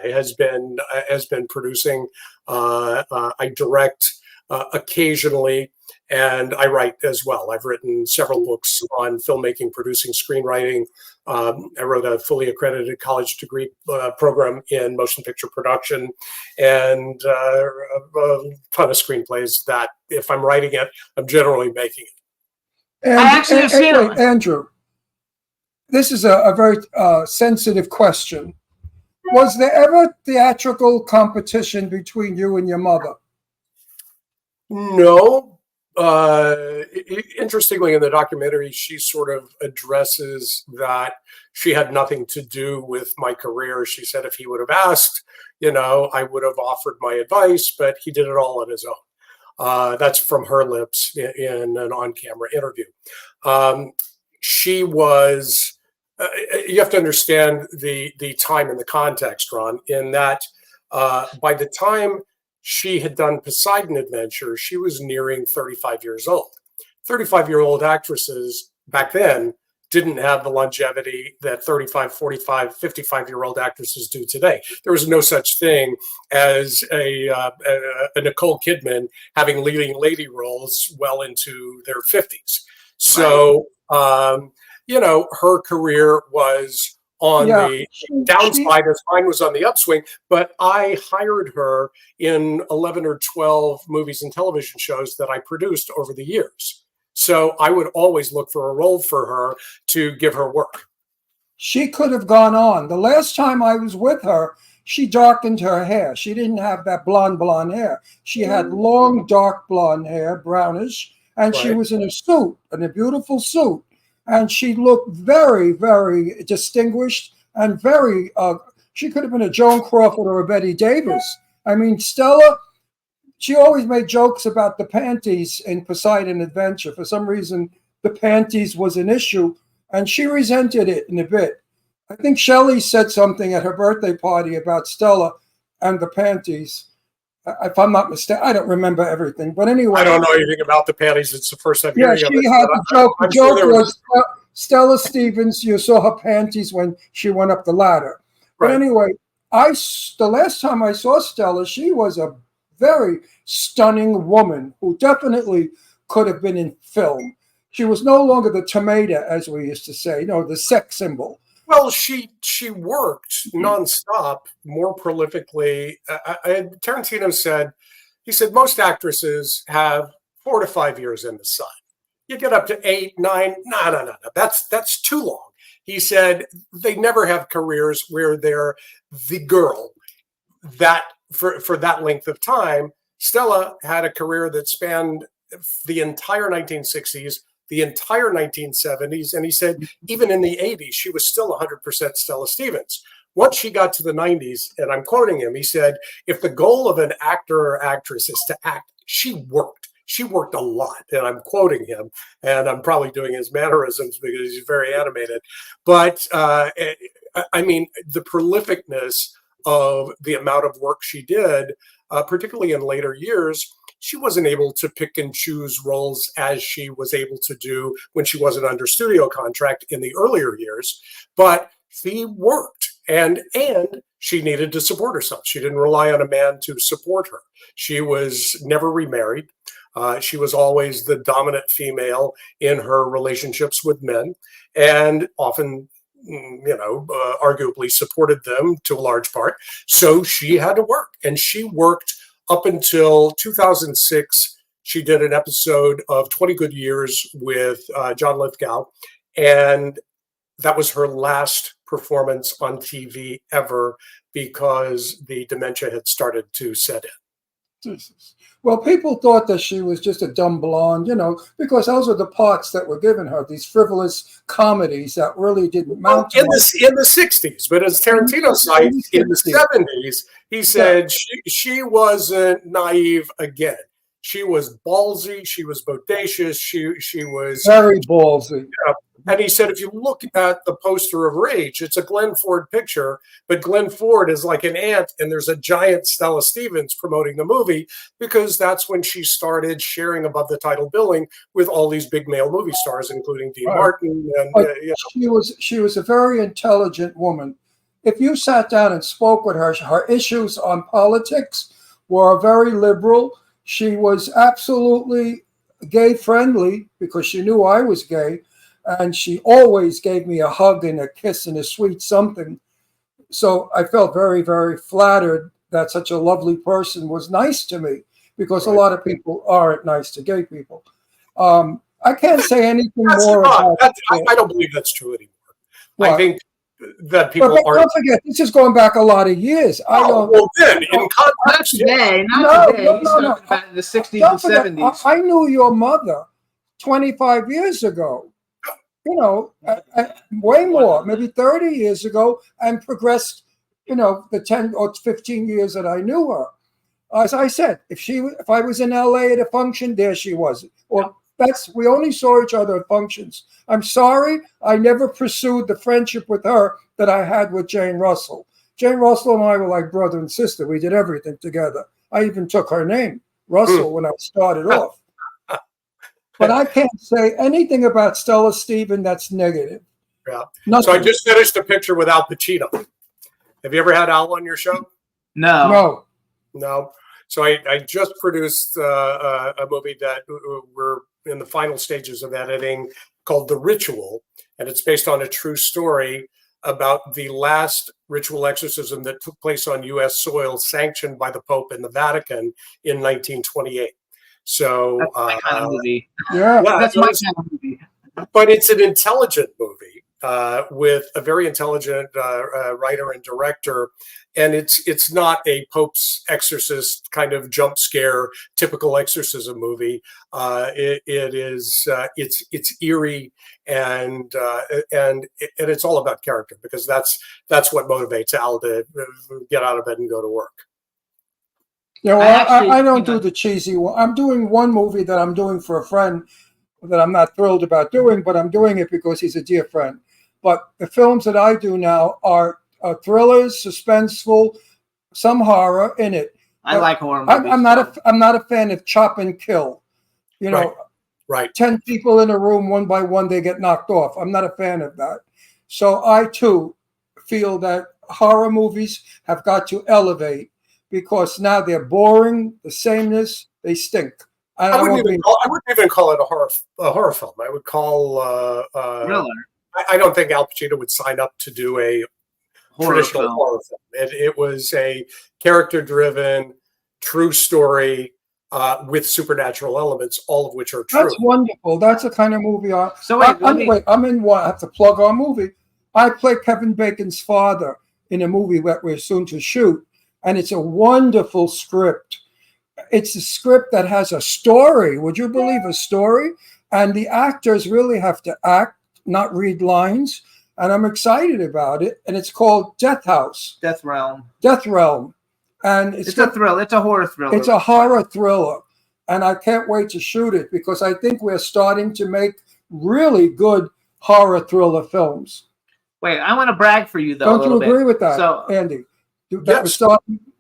has been producing. I direct occasionally, and I write as well. I've written several books on filmmaking, producing, screenwriting. I wrote a fully accredited college degree program in motion picture production, and a ton of screenplays that, if I'm writing it, I'm generally making it. And, I actually have seen wait, it. Andrew, this is a very sensitive question. Was there ever theatrical competition between you and your mother? No. Interestingly, in the documentary, she sort of addresses that she had nothing to do with my career. She said if he would have asked, I would have offered my advice, but he did it all on his own. That's from her lips in an on-camera interview. She was, you have to understand the time and the context, Ron, in that by the time she had done Poseidon Adventure, she was nearing 35 years old. 35-year-old actresses back then didn't have the longevity that 35, 45, 55-year-old actresses do today. There was no such thing as a Nicole Kidman having leading lady roles well into their 50s. So, her career was on the downside as mine was on the upswing, but I hired her in 11 or 12 movies and television shows that I produced over the years. So I would always look for a role for her to give her work. She could have gone on. The last time I was with her, she darkened her hair. She didn't have that blonde hair. She had long, dark blonde hair, brownish, and she was in a suit, in a beautiful suit. And she looked very, very distinguished and very, she could have been a Joan Crawford or a Betty Davis. I mean, Stella, she always made jokes about the panties in Poseidon Adventure. For some reason, the panties was an issue, and she resented it in a bit. I think Shelley said something at her birthday party about Stella and the panties. If I'm not mistaken, I don't remember everything. But anyway. I don't know anything about the panties. It's the first time hearing of it. She had the joke. The joke was Stella Stevens, you saw her panties when she went up the ladder. But anyway, the last time I saw Stella, she was a very stunning woman who definitely could have been in film. She was no longer the tomato, as we used to say, the sex symbol. Well, she worked nonstop, more prolifically. Tarantino said, most actresses have 4 to 5 years in the sun. You get up to 8, 9, no. That's too long. He said they never have careers where they're the girl that for that length of time. Stella had a career that spanned the entire 1960s, the entire 1970s, and he said even in the 80s, she was still 100% Stella Stevens. Once she got to the 90s, and I'm quoting him, he said, if the goal of an actor or actress is to act, she worked. She worked a lot, and I'm quoting him, and I'm probably doing his mannerisms because he's very animated. But I mean, the prolificness of the amount of work she did, particularly in later years, she wasn't able to pick and choose roles as she was able to do when she wasn't under studio contract in the earlier years. But she worked, and she needed to support herself. She didn't rely on a man to support her. She was never remarried. She was always the dominant female in her relationships with men, and often, arguably supported them to a large part. So she had to work, and she worked up until 2006. She did an episode of 20 Good Years with John Lithgow, and that was her last performance on TV ever because the dementia had started to set in. Jesus. Well, people thought that she was just a dumb blonde, because those are the parts that were given her, these frivolous comedies that really didn't mount in the 60s. But as Tarantino cites, in the 70s, he said she wasn't naive again. She was ballsy. She was bodacious. She was Very ballsy. And he said, if you look at the poster of Rage, it's a Glenn Ford picture, but Glenn Ford is like an ant, and there's a giant Stella Stevens promoting the movie, because that's when she started sharing above the title billing with all these big male movie stars, including Dean Martin. And But she was a very intelligent woman. If you sat down and spoke with her, her issues on politics were very liberal. She was absolutely gay friendly because she knew I was gay. And she always gave me a hug and a kiss and a sweet something. So I felt very, very flattered that such a lovely person was nice to me, because a lot of people aren't nice to gay people. I can't say anything more about I don't believe that's true anymore. What? I think that people but are. don't forget, this is going back a lot of years. I don't. Well, then, in context, Today, No, not today. no, He's no, talking no. about in the 60s Don't and forget, 70s. I knew your mother 25 years ago. You know, way more, maybe 30 years ago, and progressed, you know, the 10 or 15 years that I knew her. As I said, if I was in LA at a function, there she was. Or we only saw each other at functions. I'm sorry, I never pursued the friendship with her that I had with Jane Russell. Jane Russell and I were like brother and sister. We did everything together. I even took her name, Russell, when I started off. But I can't say anything about Stella Stevens that's negative. Yeah. Nothing. So I just finished a picture with Al Pacino. Have you ever had Al on your show? No. No. So I just produced a movie that we're in the final stages of editing, called The Ritual, and it's based on a true story about the last ritual exorcism that took place on U.S. soil, sanctioned by the Pope in the Vatican in 1928. So That's my kind of movie. Yeah, That's my kind of movie. But it's an intelligent movie with a very intelligent writer and director, and it's not a Pope's exorcist kind of jump scare typical exorcism movie. It's eerie and it's all about character, because that's what motivates Al to get out of bed and go to work. Yeah, well, I don't do the cheesy one. I'm doing one movie that I'm doing for a friend that I'm not thrilled about doing, but I'm doing it because he's a dear friend. But the films that I do now are thrillers, suspenseful, some horror in it. I like horror movies. I'm not a fan of chop and kill. You know, right. 10 people in a room, one by one, they get knocked off. I'm not a fan of that. So I too feel that horror movies have got to elevate, because now they're boring, the sameness, they stink. I wouldn't even call it a horror film. I would call thriller. I don't think Al Pacino would sign up to do a traditional horror film. It was a character-driven, true story with supernatural elements, all of which are true. That's wonderful. That's the kind of movie I. So wait, I'm in one. I have to plug our movie. I play Kevin Bacon's father in a movie that we're soon to shoot, and it's a wonderful script. It's a script that has a story. Would you believe a story? And the actors really have to act, not read lines. And I'm excited about it. And it's called Death House. Death Realm. Death Realm. And it's a thrill. It's a horror thriller. It's a horror thriller. And I can't wait to shoot it, because I think we're starting to make really good horror thriller films. Wait, I want to brag for you, though. Don't you agree with that, So, Andy? Yes.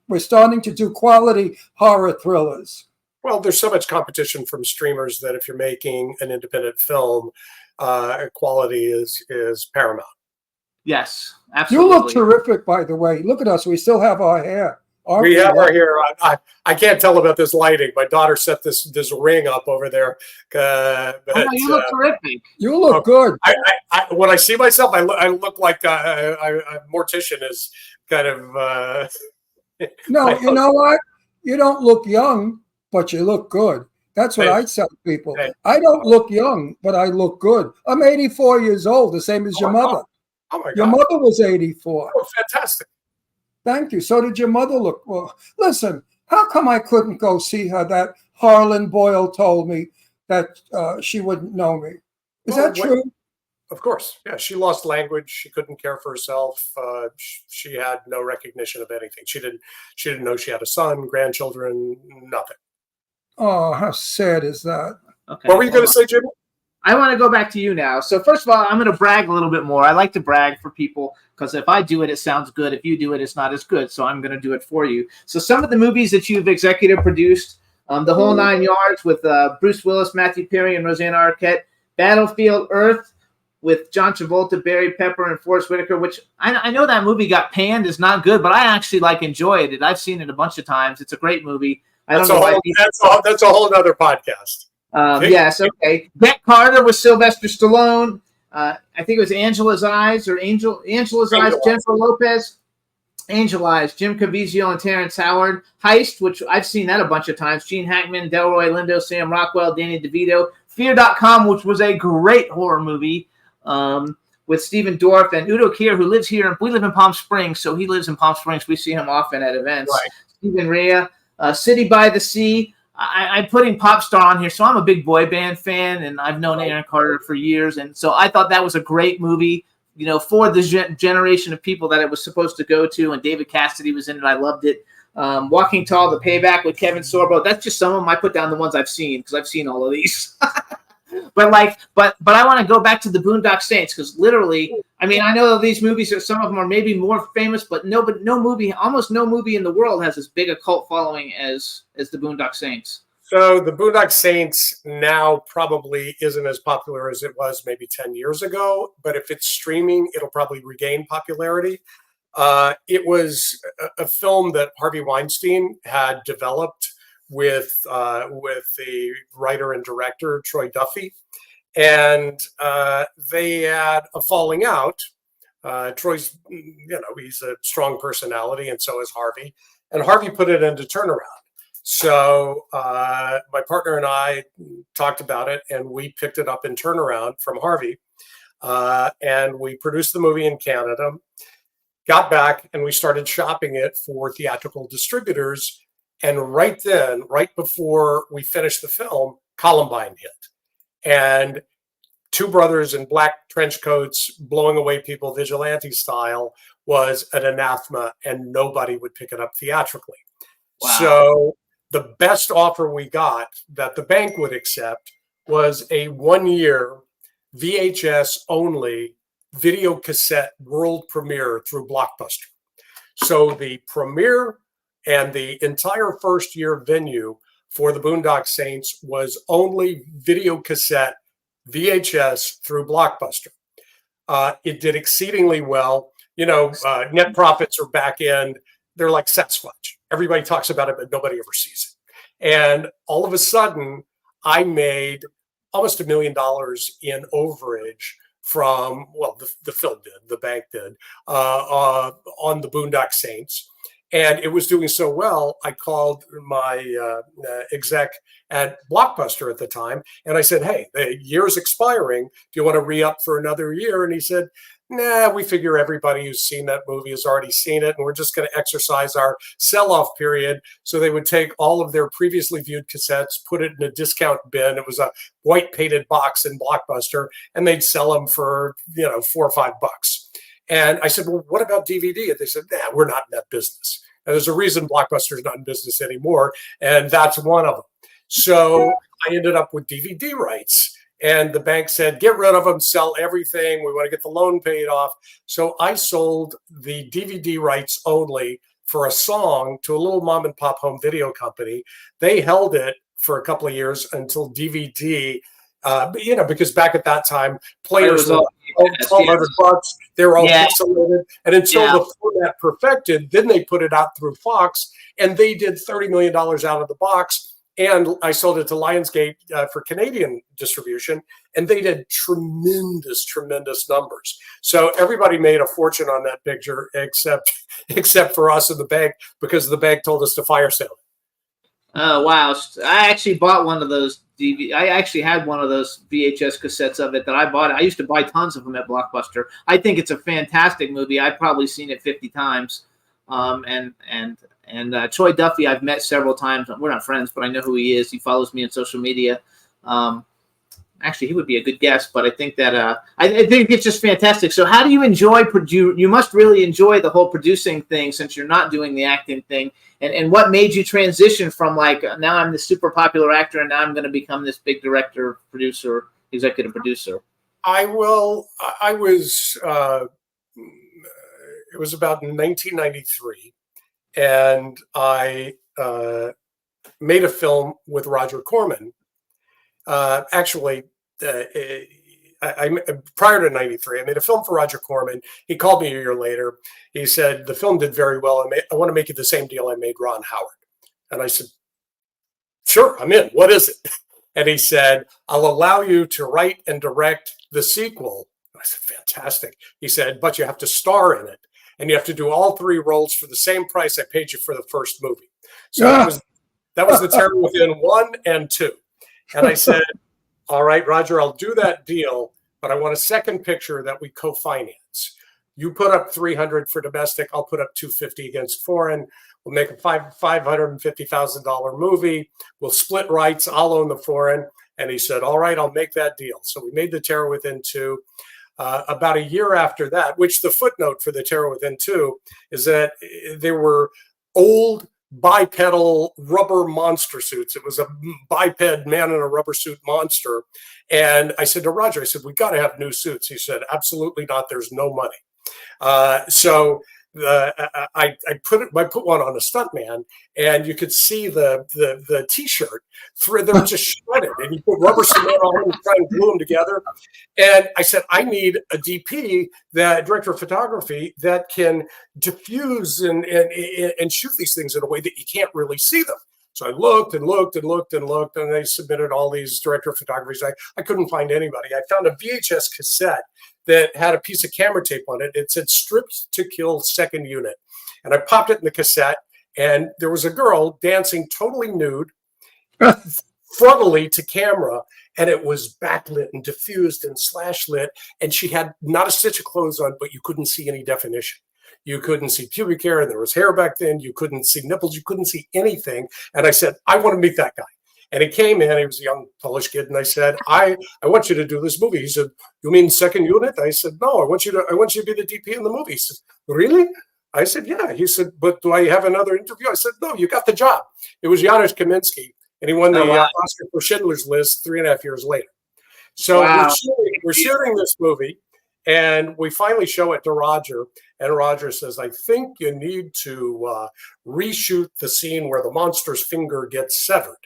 We're starting to do quality horror thrillers. Well, there's so much competition from streamers that if you're making an independent film, quality is paramount. Yes, absolutely. You look terrific, by the way. Look at us. We still have our hair. We have our hair. I can't tell about this lighting. My daughter set this ring up over there. But, you look terrific. You look good. When I see myself, I look like a mortician is kind of. No, you know what? You don't look young, but you look good. That's what I tell people. I don't look young, but I look good. I'm 84 years old, the same as your mother. Oh my God. Your mother was 84. Oh, fantastic. Thank you. So did your mother look. Well, listen, how come I couldn't go see her? That Harlan Boyle told me that she wouldn't know me. Is that true? Of course. Yeah, she lost language. She couldn't care for herself. She had no recognition of anything. She didn't know she had a son, grandchildren, nothing. Oh, how sad is that? Okay. What were you going to say, Jimmy? I want to go back to you now. So first of all, I'm going to brag a little bit more. I like to brag for people because if I do it, it sounds good. If you do it, it's not as good. So I'm going to do it for you. So some of the movies that you've executive produced, The Whole Nine Yards with Bruce Willis, Matthew Perry, and Rosanna Arquette, Battlefield Earth with John Travolta, Barry Pepper, and Forrest Whitaker, which I know that movie got panned as not good, but I actually enjoyed it. I've seen it a bunch of times. It's a great movie. That's a whole other podcast. Yes, okay. Get Carter with Sylvester Stallone. I think it was Angela's Eyes, Jennifer Lopez. Angel Eyes, Jim Caviezel and Terrence Howard. Heist, which I've seen that a bunch of times. Gene Hackman, Delroy Lindo, Sam Rockwell, Danny DeVito. Fear.com, which was a great horror movie with Stephen Dorff and Udo Kier, who lives here. We live in Palm Springs, so he lives in Palm Springs. We see him often at events. Right. Stephen Rea, City by the Sea. I'm putting Pop Star on here, so I'm a big boy band fan, and I've known Aaron Carter for years, and so I thought that was a great movie, for the generation of people that it was supposed to go to, and David Cassidy was in it. I loved it. Walking Tall, The Payback with Kevin Sorbo. That's just some of them. I put down the ones I've seen because I've seen all of these. But I want to go back to the Boondock Saints because literally, I know that these movies some of them are maybe more famous, but almost no movie in the world has as big a cult following as the Boondock Saints. So the Boondock Saints now probably isn't as popular as it was maybe 10 years ago, but if it's streaming, it'll probably regain popularity. It was a film that Harvey Weinstein had developed with the writer and director Troy Duffy, and they had a falling out. Troy's, he's a strong personality, and so is Harvey. And Harvey put it into turnaround. So my partner and I talked about it, and we picked it up in turnaround from Harvey, and we produced the movie in Canada. Got back, and we started shopping it for theatrical distributors. And right then, right before we finished the film, Columbine hit. And two brothers in black trench coats blowing away people vigilante style was an anathema, and nobody would pick it up theatrically. Wow. So the best offer we got that the bank would accept was a 1-year VHS only video cassette world premiere through Blockbuster. So the premiere and the entire first year venue for the Boondock Saints was only video cassette VHS through Blockbuster. It did exceedingly well. Net profits are back end. They're like Sasquatch. Everybody talks about it, but nobody ever sees it. And all of a sudden, I made almost $1 million in overage from, the film did, the bank did, on the Boondock Saints. And it was doing so well, I called my exec at Blockbuster at the time, and I said, hey, the year's expiring. Do you want to re-up for another year? And he said, nah, we figure everybody who's seen that movie has already seen it, and we're just going to exercise our sell-off period. So they would take all of their previously viewed cassettes, put it in a discount bin. It was a white painted box in Blockbuster, and they'd sell them for, $4 or $5. And I said, well, what about DVD? And they said, nah, we're not in that business. And there's a reason Blockbuster's not in business anymore, and that's one of them. So I ended up with DVD rights. And the bank said, get rid of them, sell everything. We want to get the loan paid off. So I sold the DVD rights only for a song to a little mom and pop home video company. They held it for a couple of years until DVD, because back at that time, players were $1,200. They were all pixelated. And until the format perfected, then they put it out through Fox, and they did $30 million out of the box. And I sold it to Lionsgate for Canadian distribution, and they did tremendous numbers. So everybody made a fortune on that picture, except for us in the bank, because the bank told us to fire sale it. Oh, wow. I actually bought one of those I actually had one of those VHS cassettes of it that I bought. I used to buy tons of them at Blockbuster. I think it's a fantastic movie. I've probably seen it 50 times. And Troy Duffy, I've met several times. We're not friends, but I know who he is. He follows me on social media. Actually, he would be a good guest, but I think that I think it's just fantastic. So, how do you enjoy? You must really enjoy the whole producing thing since you're not doing the acting thing. And what made you transition from like now I'm this super popular actor and now I'm going to become this big director, producer, executive producer? I will. I was. It was about 1993, and I made a film with Roger Corman. Actually, I prior to '93, I made a film for Roger Corman. He called me a year later. He said the film did very well. I want to make you the same deal I made Ron Howard. And I said, sure, I'm in. What is it? And he said, I'll allow you to write and direct the sequel. I said, fantastic. He said, but you have to star in it. And you have to do all 3 roles for the same price I paid you for the first movie. So that was The Terror Within 1 and 2. And I said, all right, Roger, I'll do that deal, but I want a second picture that we co-finance. You put up 300 for domestic, I'll put up 250 against foreign. We'll make a $550,000 movie. We'll split rights. I'll own the foreign. And he said, all right, I'll make that deal. So we made The Terror Within 2. About a year after that, which the footnote for The Terror Within 2 is that there were old bipedal rubber monster suits. It was a biped man in a rubber suit monster. And I said to Roger, I said, we got to have new suits. He said, absolutely not. There's no money. So I put one on a stuntman, and you could see the T-shirt. They were just shredded, and you put rubber cement on them and try and glue them together. And I said, I need a DP, that director of photography, that can diffuse and shoot these things in a way that you can't really see them. So I looked and looked and looked and looked, and they submitted all these director of photographies. I couldn't find anybody. I found a VHS cassette that had a piece of camera tape on it. It said "Stripped to Kill Second Unit." And I popped it in the cassette, and there was a girl dancing totally nude, frontally to camera, and it was backlit and diffused and slash lit, and she had not a stitch of clothes on, but you couldn't see any definition. You couldn't see pubic hair, and there was hair back then. You couldn't see nipples. You couldn't see anything. And I said, I want to meet that guy. And he came in. He was a young Polish kid, and I said, I want you to do this movie. He said, you mean second unit? I said, no, I want you to be the DP in the movie. He said, really? I said, yeah. He said, but do I have another interview? I said, no, you got the job. It was Janusz Kaminski, and he won the Oscar for Schindler's List 3.5 years later. So we're shooting this movie, and we finally show it to Roger, and Roger says, I think you need to reshoot the scene where the monster's finger gets severed.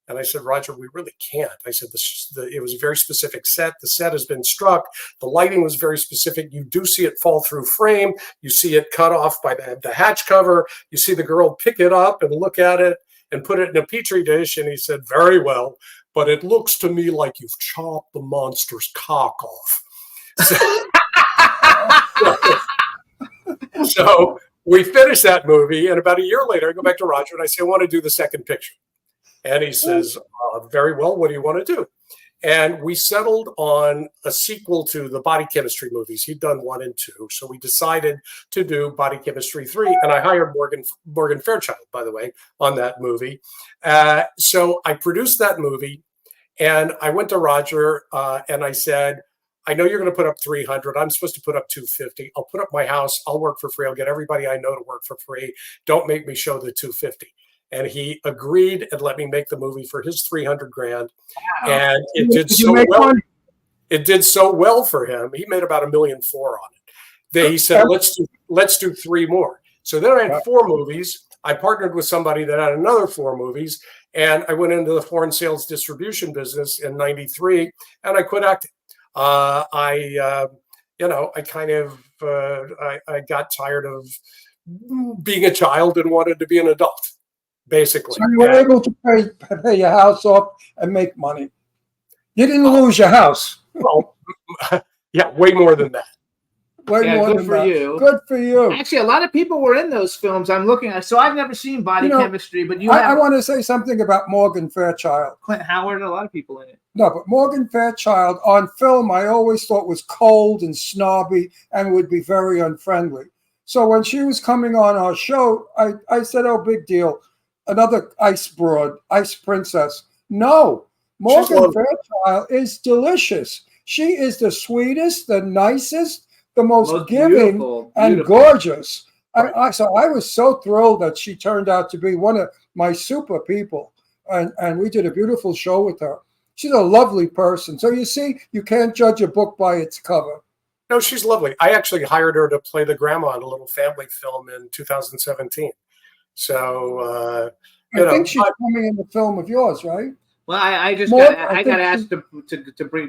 And I said, Roger, we really can't. I said, it was a very specific set. The set has been struck. The lighting was very specific. You do see it fall through frame. You see it cut off by the hatch cover. You see the girl pick it up and look at it and put it in a petri dish. And he said, very well, but it looks to me like you've chopped the monster's cock off. So we finished that movie. And about a year later, I go back to Roger and I say, I want to do the second picture. And he says, very well, what do you want to do? And we settled on a sequel to the Body Chemistry movies. He'd done 1 and 2. So we decided to do Body Chemistry 3. And I hired Morgan Fairchild, by the way, on that movie. So I produced that movie. And I went to Roger and I said, I know you're going to put up 300. I'm supposed to put up 250. I'll put up my house. I'll work for free. I'll get everybody I know to work for free. Don't make me show the 250. And he agreed and let me make the movie for his 300 grand. Wow. And it did so well. It did so well for him. He made about $1.4 million on it. He said, let's do 3 more. So then I had 4 movies. I partnered with somebody that had another 4 movies. And I went into the foreign sales distribution business in '93, and I quit acting. I got tired of being a child and wanted to be an adult. Basically. So you were able to pay your house off and make money. You didn't lose your house. Well, yeah, way more than that. Way more good than for that. you. Good for you. Actually, a lot of people were in those films. I'm looking at. So I've never seen Body Chemistry, but I want to say something about Morgan Fairchild. Clint Howard, a lot of people in it. No, but Morgan Fairchild on film, I always thought was cold and snobby and would be very unfriendly. So when she was coming on our show, I said, oh, big deal. Another ice broad, ice princess. No, Morgan lovely. Fairchild is delicious. She is the sweetest, the nicest, the most giving beautiful, and beautiful. gorgeous. Right. So I was so thrilled that she turned out to be one of my super people. And we did a beautiful show with her. She's a lovely person. So you see, you can't judge a book by its cover. No, she's lovely. I actually hired her to play the grandma in a little family film in 2017. So, I think she's coming in the film of yours, right? Well, I just More- got I I got think asked to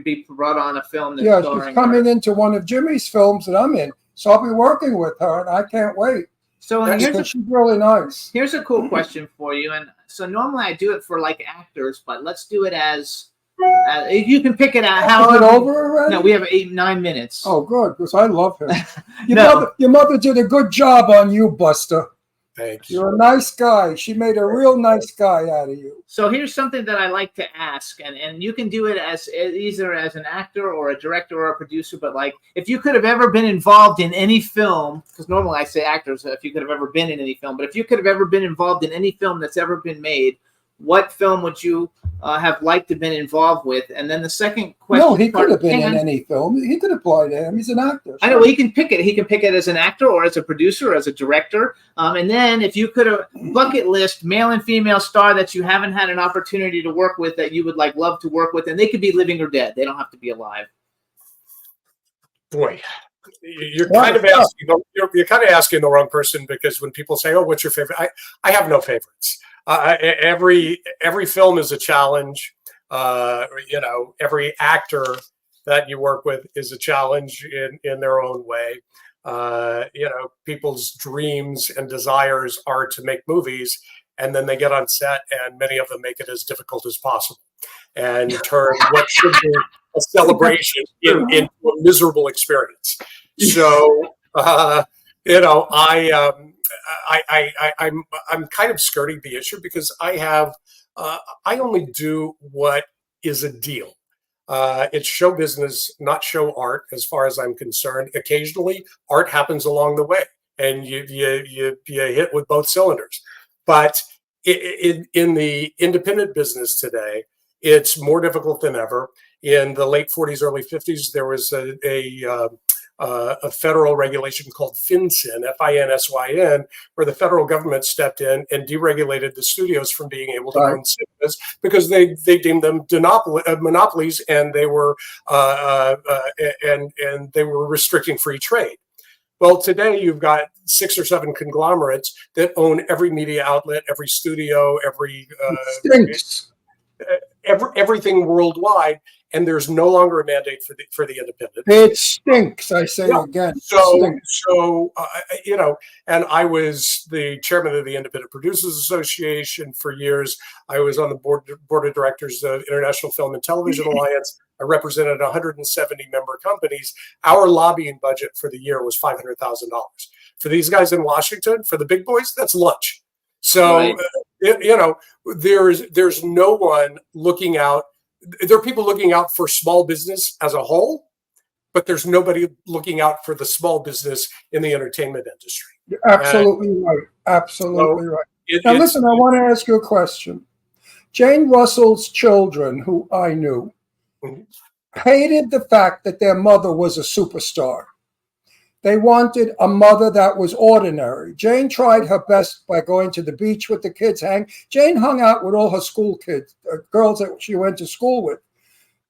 be brought on a film that's Yeah, she's starring coming her. into one of Jimmy's films that I'm in. So I'll be working with her, and I can't wait. So That's here's a Because she's really nice. here's a cool question for you. And so normally I do it for like actors, but let's do it as you can pick it out. Is it However, over already? no, we have 9 minutes. Oh, good, because I love him. No. Your mother did a good job on you, Buster. thank you. You're a nice guy. She made a real nice guy out of you. So here's something that I like to ask, and you can do it as either as an actor or a director or a producer. But like, if you could have ever been involved in any film, because normally I say actors, if you could have ever been in any film, but if you could have ever been involved in any film that's ever been made, what film would you have liked to have been involved with? And then the second question. No, he could have been Hang in on. any film. He could apply to him. He's an actor. I know, well, he can pick it. He can pick it as an actor or as a producer or as a director. And then if you could have bucket list male and female star that you haven't had an opportunity to work with that you would like love to work with, and they could be living or dead. They don't have to be alive. Boy, you're kind of asking. You're kind of asking the wrong person, because when people say, "Oh, what's your favorite?" I have no favorites. Every film is a challenge. Every actor that you work with is a challenge in their own way. People's dreams and desires are to make movies, and then they get on set, and many of them make it as difficult as possible, and turn what should be a celebration into a miserable experience. So, I'm kind of skirting the issue, because I only do what is a deal. It's show business, not show art, as far as I'm concerned. Occasionally, art happens along the way, and you hit with both cylinders. But in the independent business today, it's more difficult than ever. In the late 40s, early 50s, there was a federal regulation called FinSyn, FINSYN, where the federal government stepped in and deregulated the studios from being able to own cinemas, because they deemed them monopolies, and they were and they were restricting free trade. Well, today you've got 6 or 7 conglomerates that own every media outlet, every studio, everything worldwide, and there's no longer a mandate for the independent. It stinks, I say again. And I was the chairman of the Independent Producers Association for years. I was on the board of directors of International Film and Television Alliance. I represented 170 member companies. Our lobbying budget for the year was $500,000. For these guys in Washington, for the big boys, that's lunch. So, there's no one looking out. There are people looking out for small business as a whole, but there's nobody looking out for the small business in the entertainment industry. You're absolutely right. Absolutely right. Now, listen, I want to ask you a question. Jane Russell's children, who I knew, hated the fact that their mother was a superstar. They wanted a mother that was ordinary. Jane tried her best by going to the beach with the kids. Jane hung out with all her school kids, girls that she went to school with.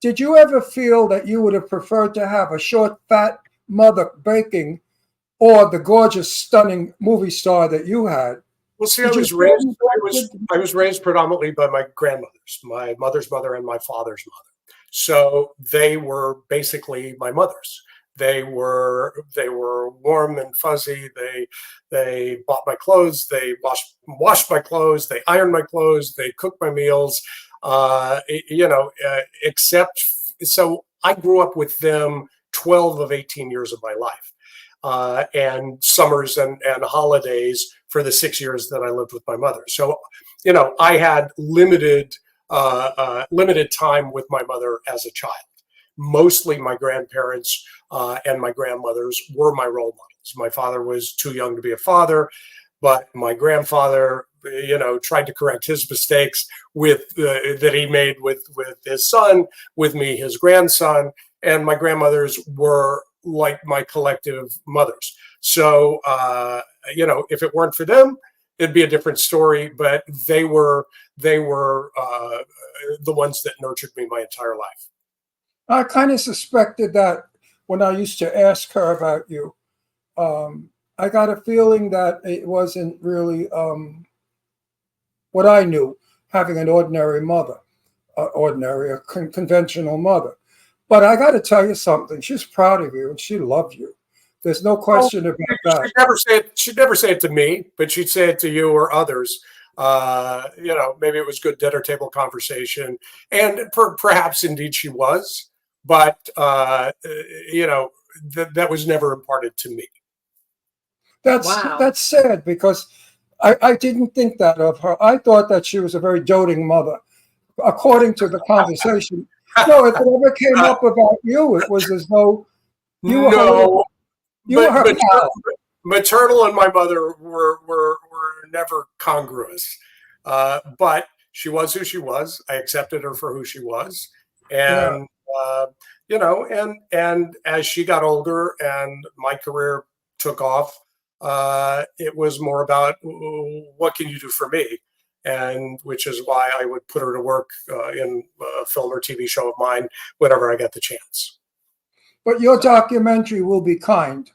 Did you ever feel that you would have preferred to have a short, fat mother baking, or the gorgeous, stunning movie star that you had? Well, see, I was raised predominantly by my grandmothers, my mother's mother and my father's mother. So they were basically my mothers. They were warm and fuzzy. They bought my clothes. They washed my clothes. They ironed my clothes. They cooked my meals. Except so I grew up with them 12 of 18 years of my life, and summers and holidays for the 6 years that I lived with my mother. So, I had limited time with my mother as a child. Mostly my grandparents and my grandmothers were my role models. My father was too young to be a father, but my grandfather, tried to correct his mistakes that he made with his son, with me, his grandson, and my grandmothers were like my collective mothers. So, if it weren't for them, it'd be a different story. But they were the ones that nurtured me my entire life. I kind of suspected that when I used to ask her about you. I got a feeling that it wasn't really what I knew, having an ordinary mother, a conventional mother. But I got to tell you something. She's proud of you and she loved you. There's no question about that. She'd never say it to me, but she'd say it to you or others. Maybe it was good dinner table conversation, and perhaps indeed she was, but that was never imparted to me. That's sad because I didn't think that of her. I thought that she was a very doting mother, according to the conversation. No, if it ever came up about you, it was as though you were her pal. Maternal and my mother were never congruous, but she was who she was. I accepted her for who she was, and and as she got older and my career took off, it was more about what can you do for me, and which is why I would put her to work in a film or TV show of mine whenever I get the chance. But your documentary will be kind.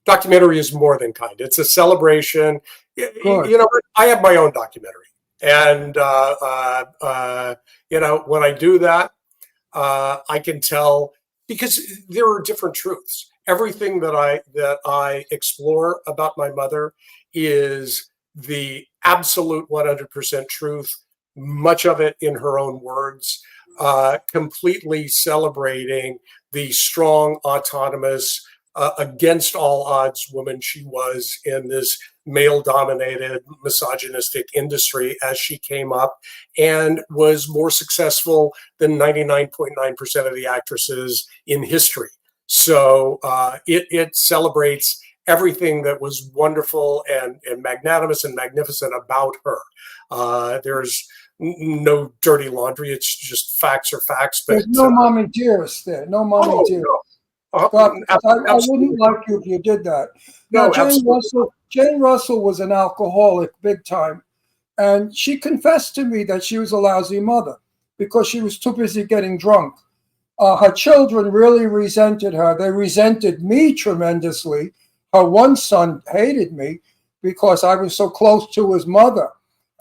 Documentary is more than kind. It's a celebration. Good. I have my own documentary, and when I do that, I can tell because there are different truths. Everything that I explore about my mother is the absolute 100% truth. Much of it in her own words, completely celebrating the strong, autonomous, against all odds woman she was in this male-dominated, misogynistic industry as she came up, and was more successful than 99.9% of the actresses in history. So it celebrates everything that was wonderful and magnanimous and magnificent about her. There's no dirty laundry. It's just facts are facts. But there's no mommy dearest there. No mommy dearest. No. I wouldn't like you if you did that. Now, Jane Russell was an alcoholic big time, and she confessed to me that she was a lousy mother because she was too busy getting drunk. Her children really resented her. They resented me tremendously. Her one son hated me because I was so close to his mother,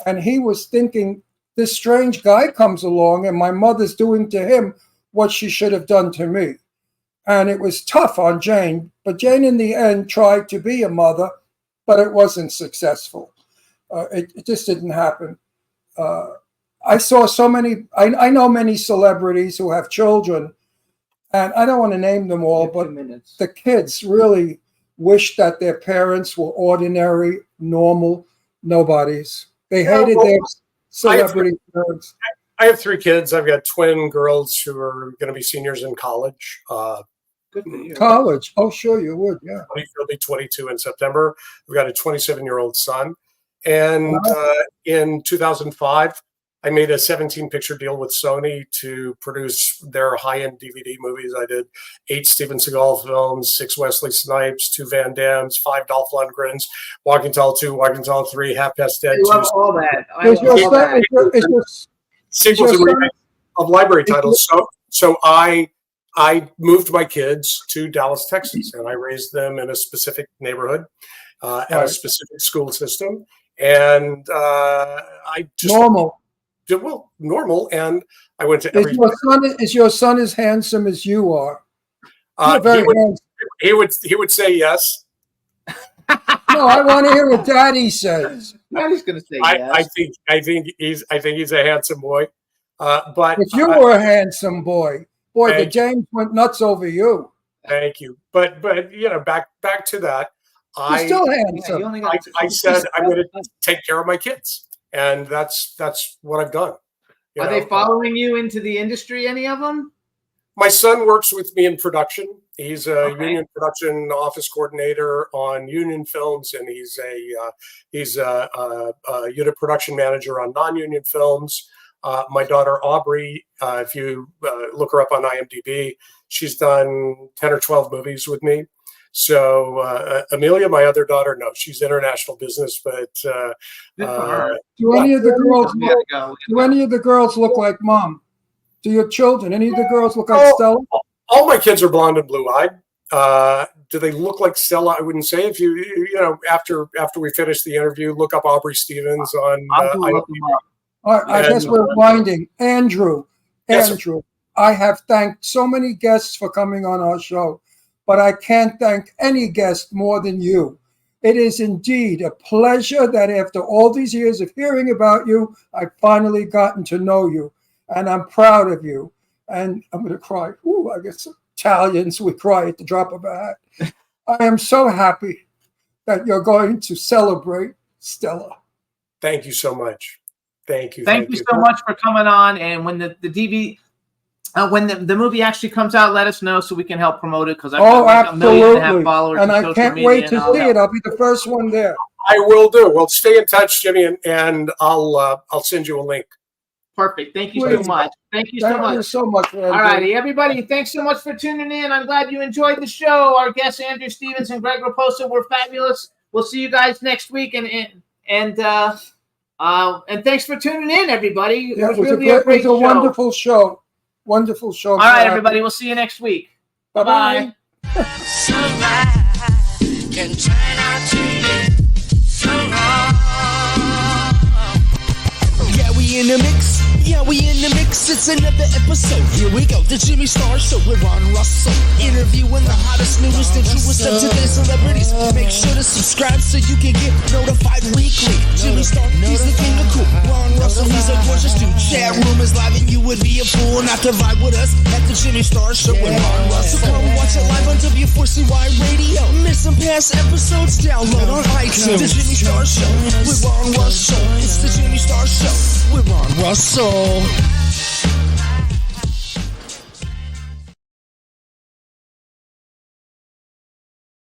and he was thinking, this strange guy comes along and my mother's doing to him what she should have done to me. And it was tough on Jane, but Jane in the end tried to be a mother, but it wasn't successful. It just didn't happen. I saw so many, I know many celebrities who have children, and I don't want to name them all, but the kids really wish that their parents were ordinary, normal nobodies. They hated their celebrity parents. I have 3 kids. I've got twin girls who are going to be seniors in college. Good for you. College? Oh, sure, you would, yeah. He'll be 22 in September. We've got a 27-year-old son. And in 2005, I made a 17-picture deal with Sony to produce their high-end DVD movies. I did 8 Steven Seagal films, 6 Wesley Snipes, 2 Van Dammes, 5 Dolph Lundgrens, Walking Tall 2, Walking Tall 3, Half Past Dead 2. I love all that. Sequels and remakes of library titles. So I moved my kids to Dallas, Texas, and I raised them in a specific neighborhood and a specific school system. And I just normal. Normal. And I went to every. Is your son as handsome as you are? He would say yes. No, I want to hear what Daddy says. Daddy's going to say yes. I think he's a handsome boy. But if you were a handsome boy, the James went nuts over you. Thank you. But back to that. You're still handsome. I said I'm going to take care of my kids, and that's what I've done. Are they following you into the industry? Any of them? My son works with me in production. He's a union production office coordinator on union films, and he's a unit production manager on non-union films. My daughter Aubrey, if you look her up on IMDb, she's done 10 or 12 movies with me. So Amelia, my other daughter, no, she's international business, but do any of the girls look like mom? Do your children, any of the girls look like Stella? All my kids are blonde and blue-eyed. Do they look like Stella? I wouldn't say. If you after we finish the interview, look up Aubrey Stevens on. All right, I guess we're winding. Andrew, I have thanked so many guests for coming on our show, but I can't thank any guest more than you. It is indeed a pleasure that after all these years of hearing about you, I've finally gotten to know you. And I'm proud of you. And I'm going to cry. Ooh, I guess Italians, we cry at the drop of a hat. I am so happy that you're going to celebrate Stella. Thank you so much. Thank you. Thank you so much for coming on. And when the DVD, when the movie actually comes out, let us know so we can help promote it. Because absolutely. And I can't wait to see it. I'll be the first one there. I will do. Well, stay in touch, Jimmy, and I'll send you a link. Perfect. Thank you so much. Thank you so much. All righty, everybody. Thanks so much for tuning in. I'm glad you enjoyed the show. Our guests, Andrew Stevens and Greg Raposo, were fabulous. We'll see you guys next week. And thanks for tuning in, everybody. It was really a great show. Wonderful show. Wonderful show. All right, everybody. We'll see you next week. Bye-bye. Can turn out to be so wrong. Yeah, we in the mix. Yeah, we in the mix. It's another episode. Here we go. The Jimmy Star Show with Ron Russell. Interviewing the hottest, newest, and truest of today's celebrities. Make sure to subscribe so you can get notified weekly. Jimmy Star, he's the king of cool. Ron Russell, he's a gorgeous dude. Chat room is live and you would be a fool not to vibe with us at the Jimmy Star Show with Ron Russell. Come watch it live on W4CY Radio. Miss some past episodes? Download on iTunes. The Jimmy Star Show with Ron Russell. It's the Jimmy Star Show with Ron Russell.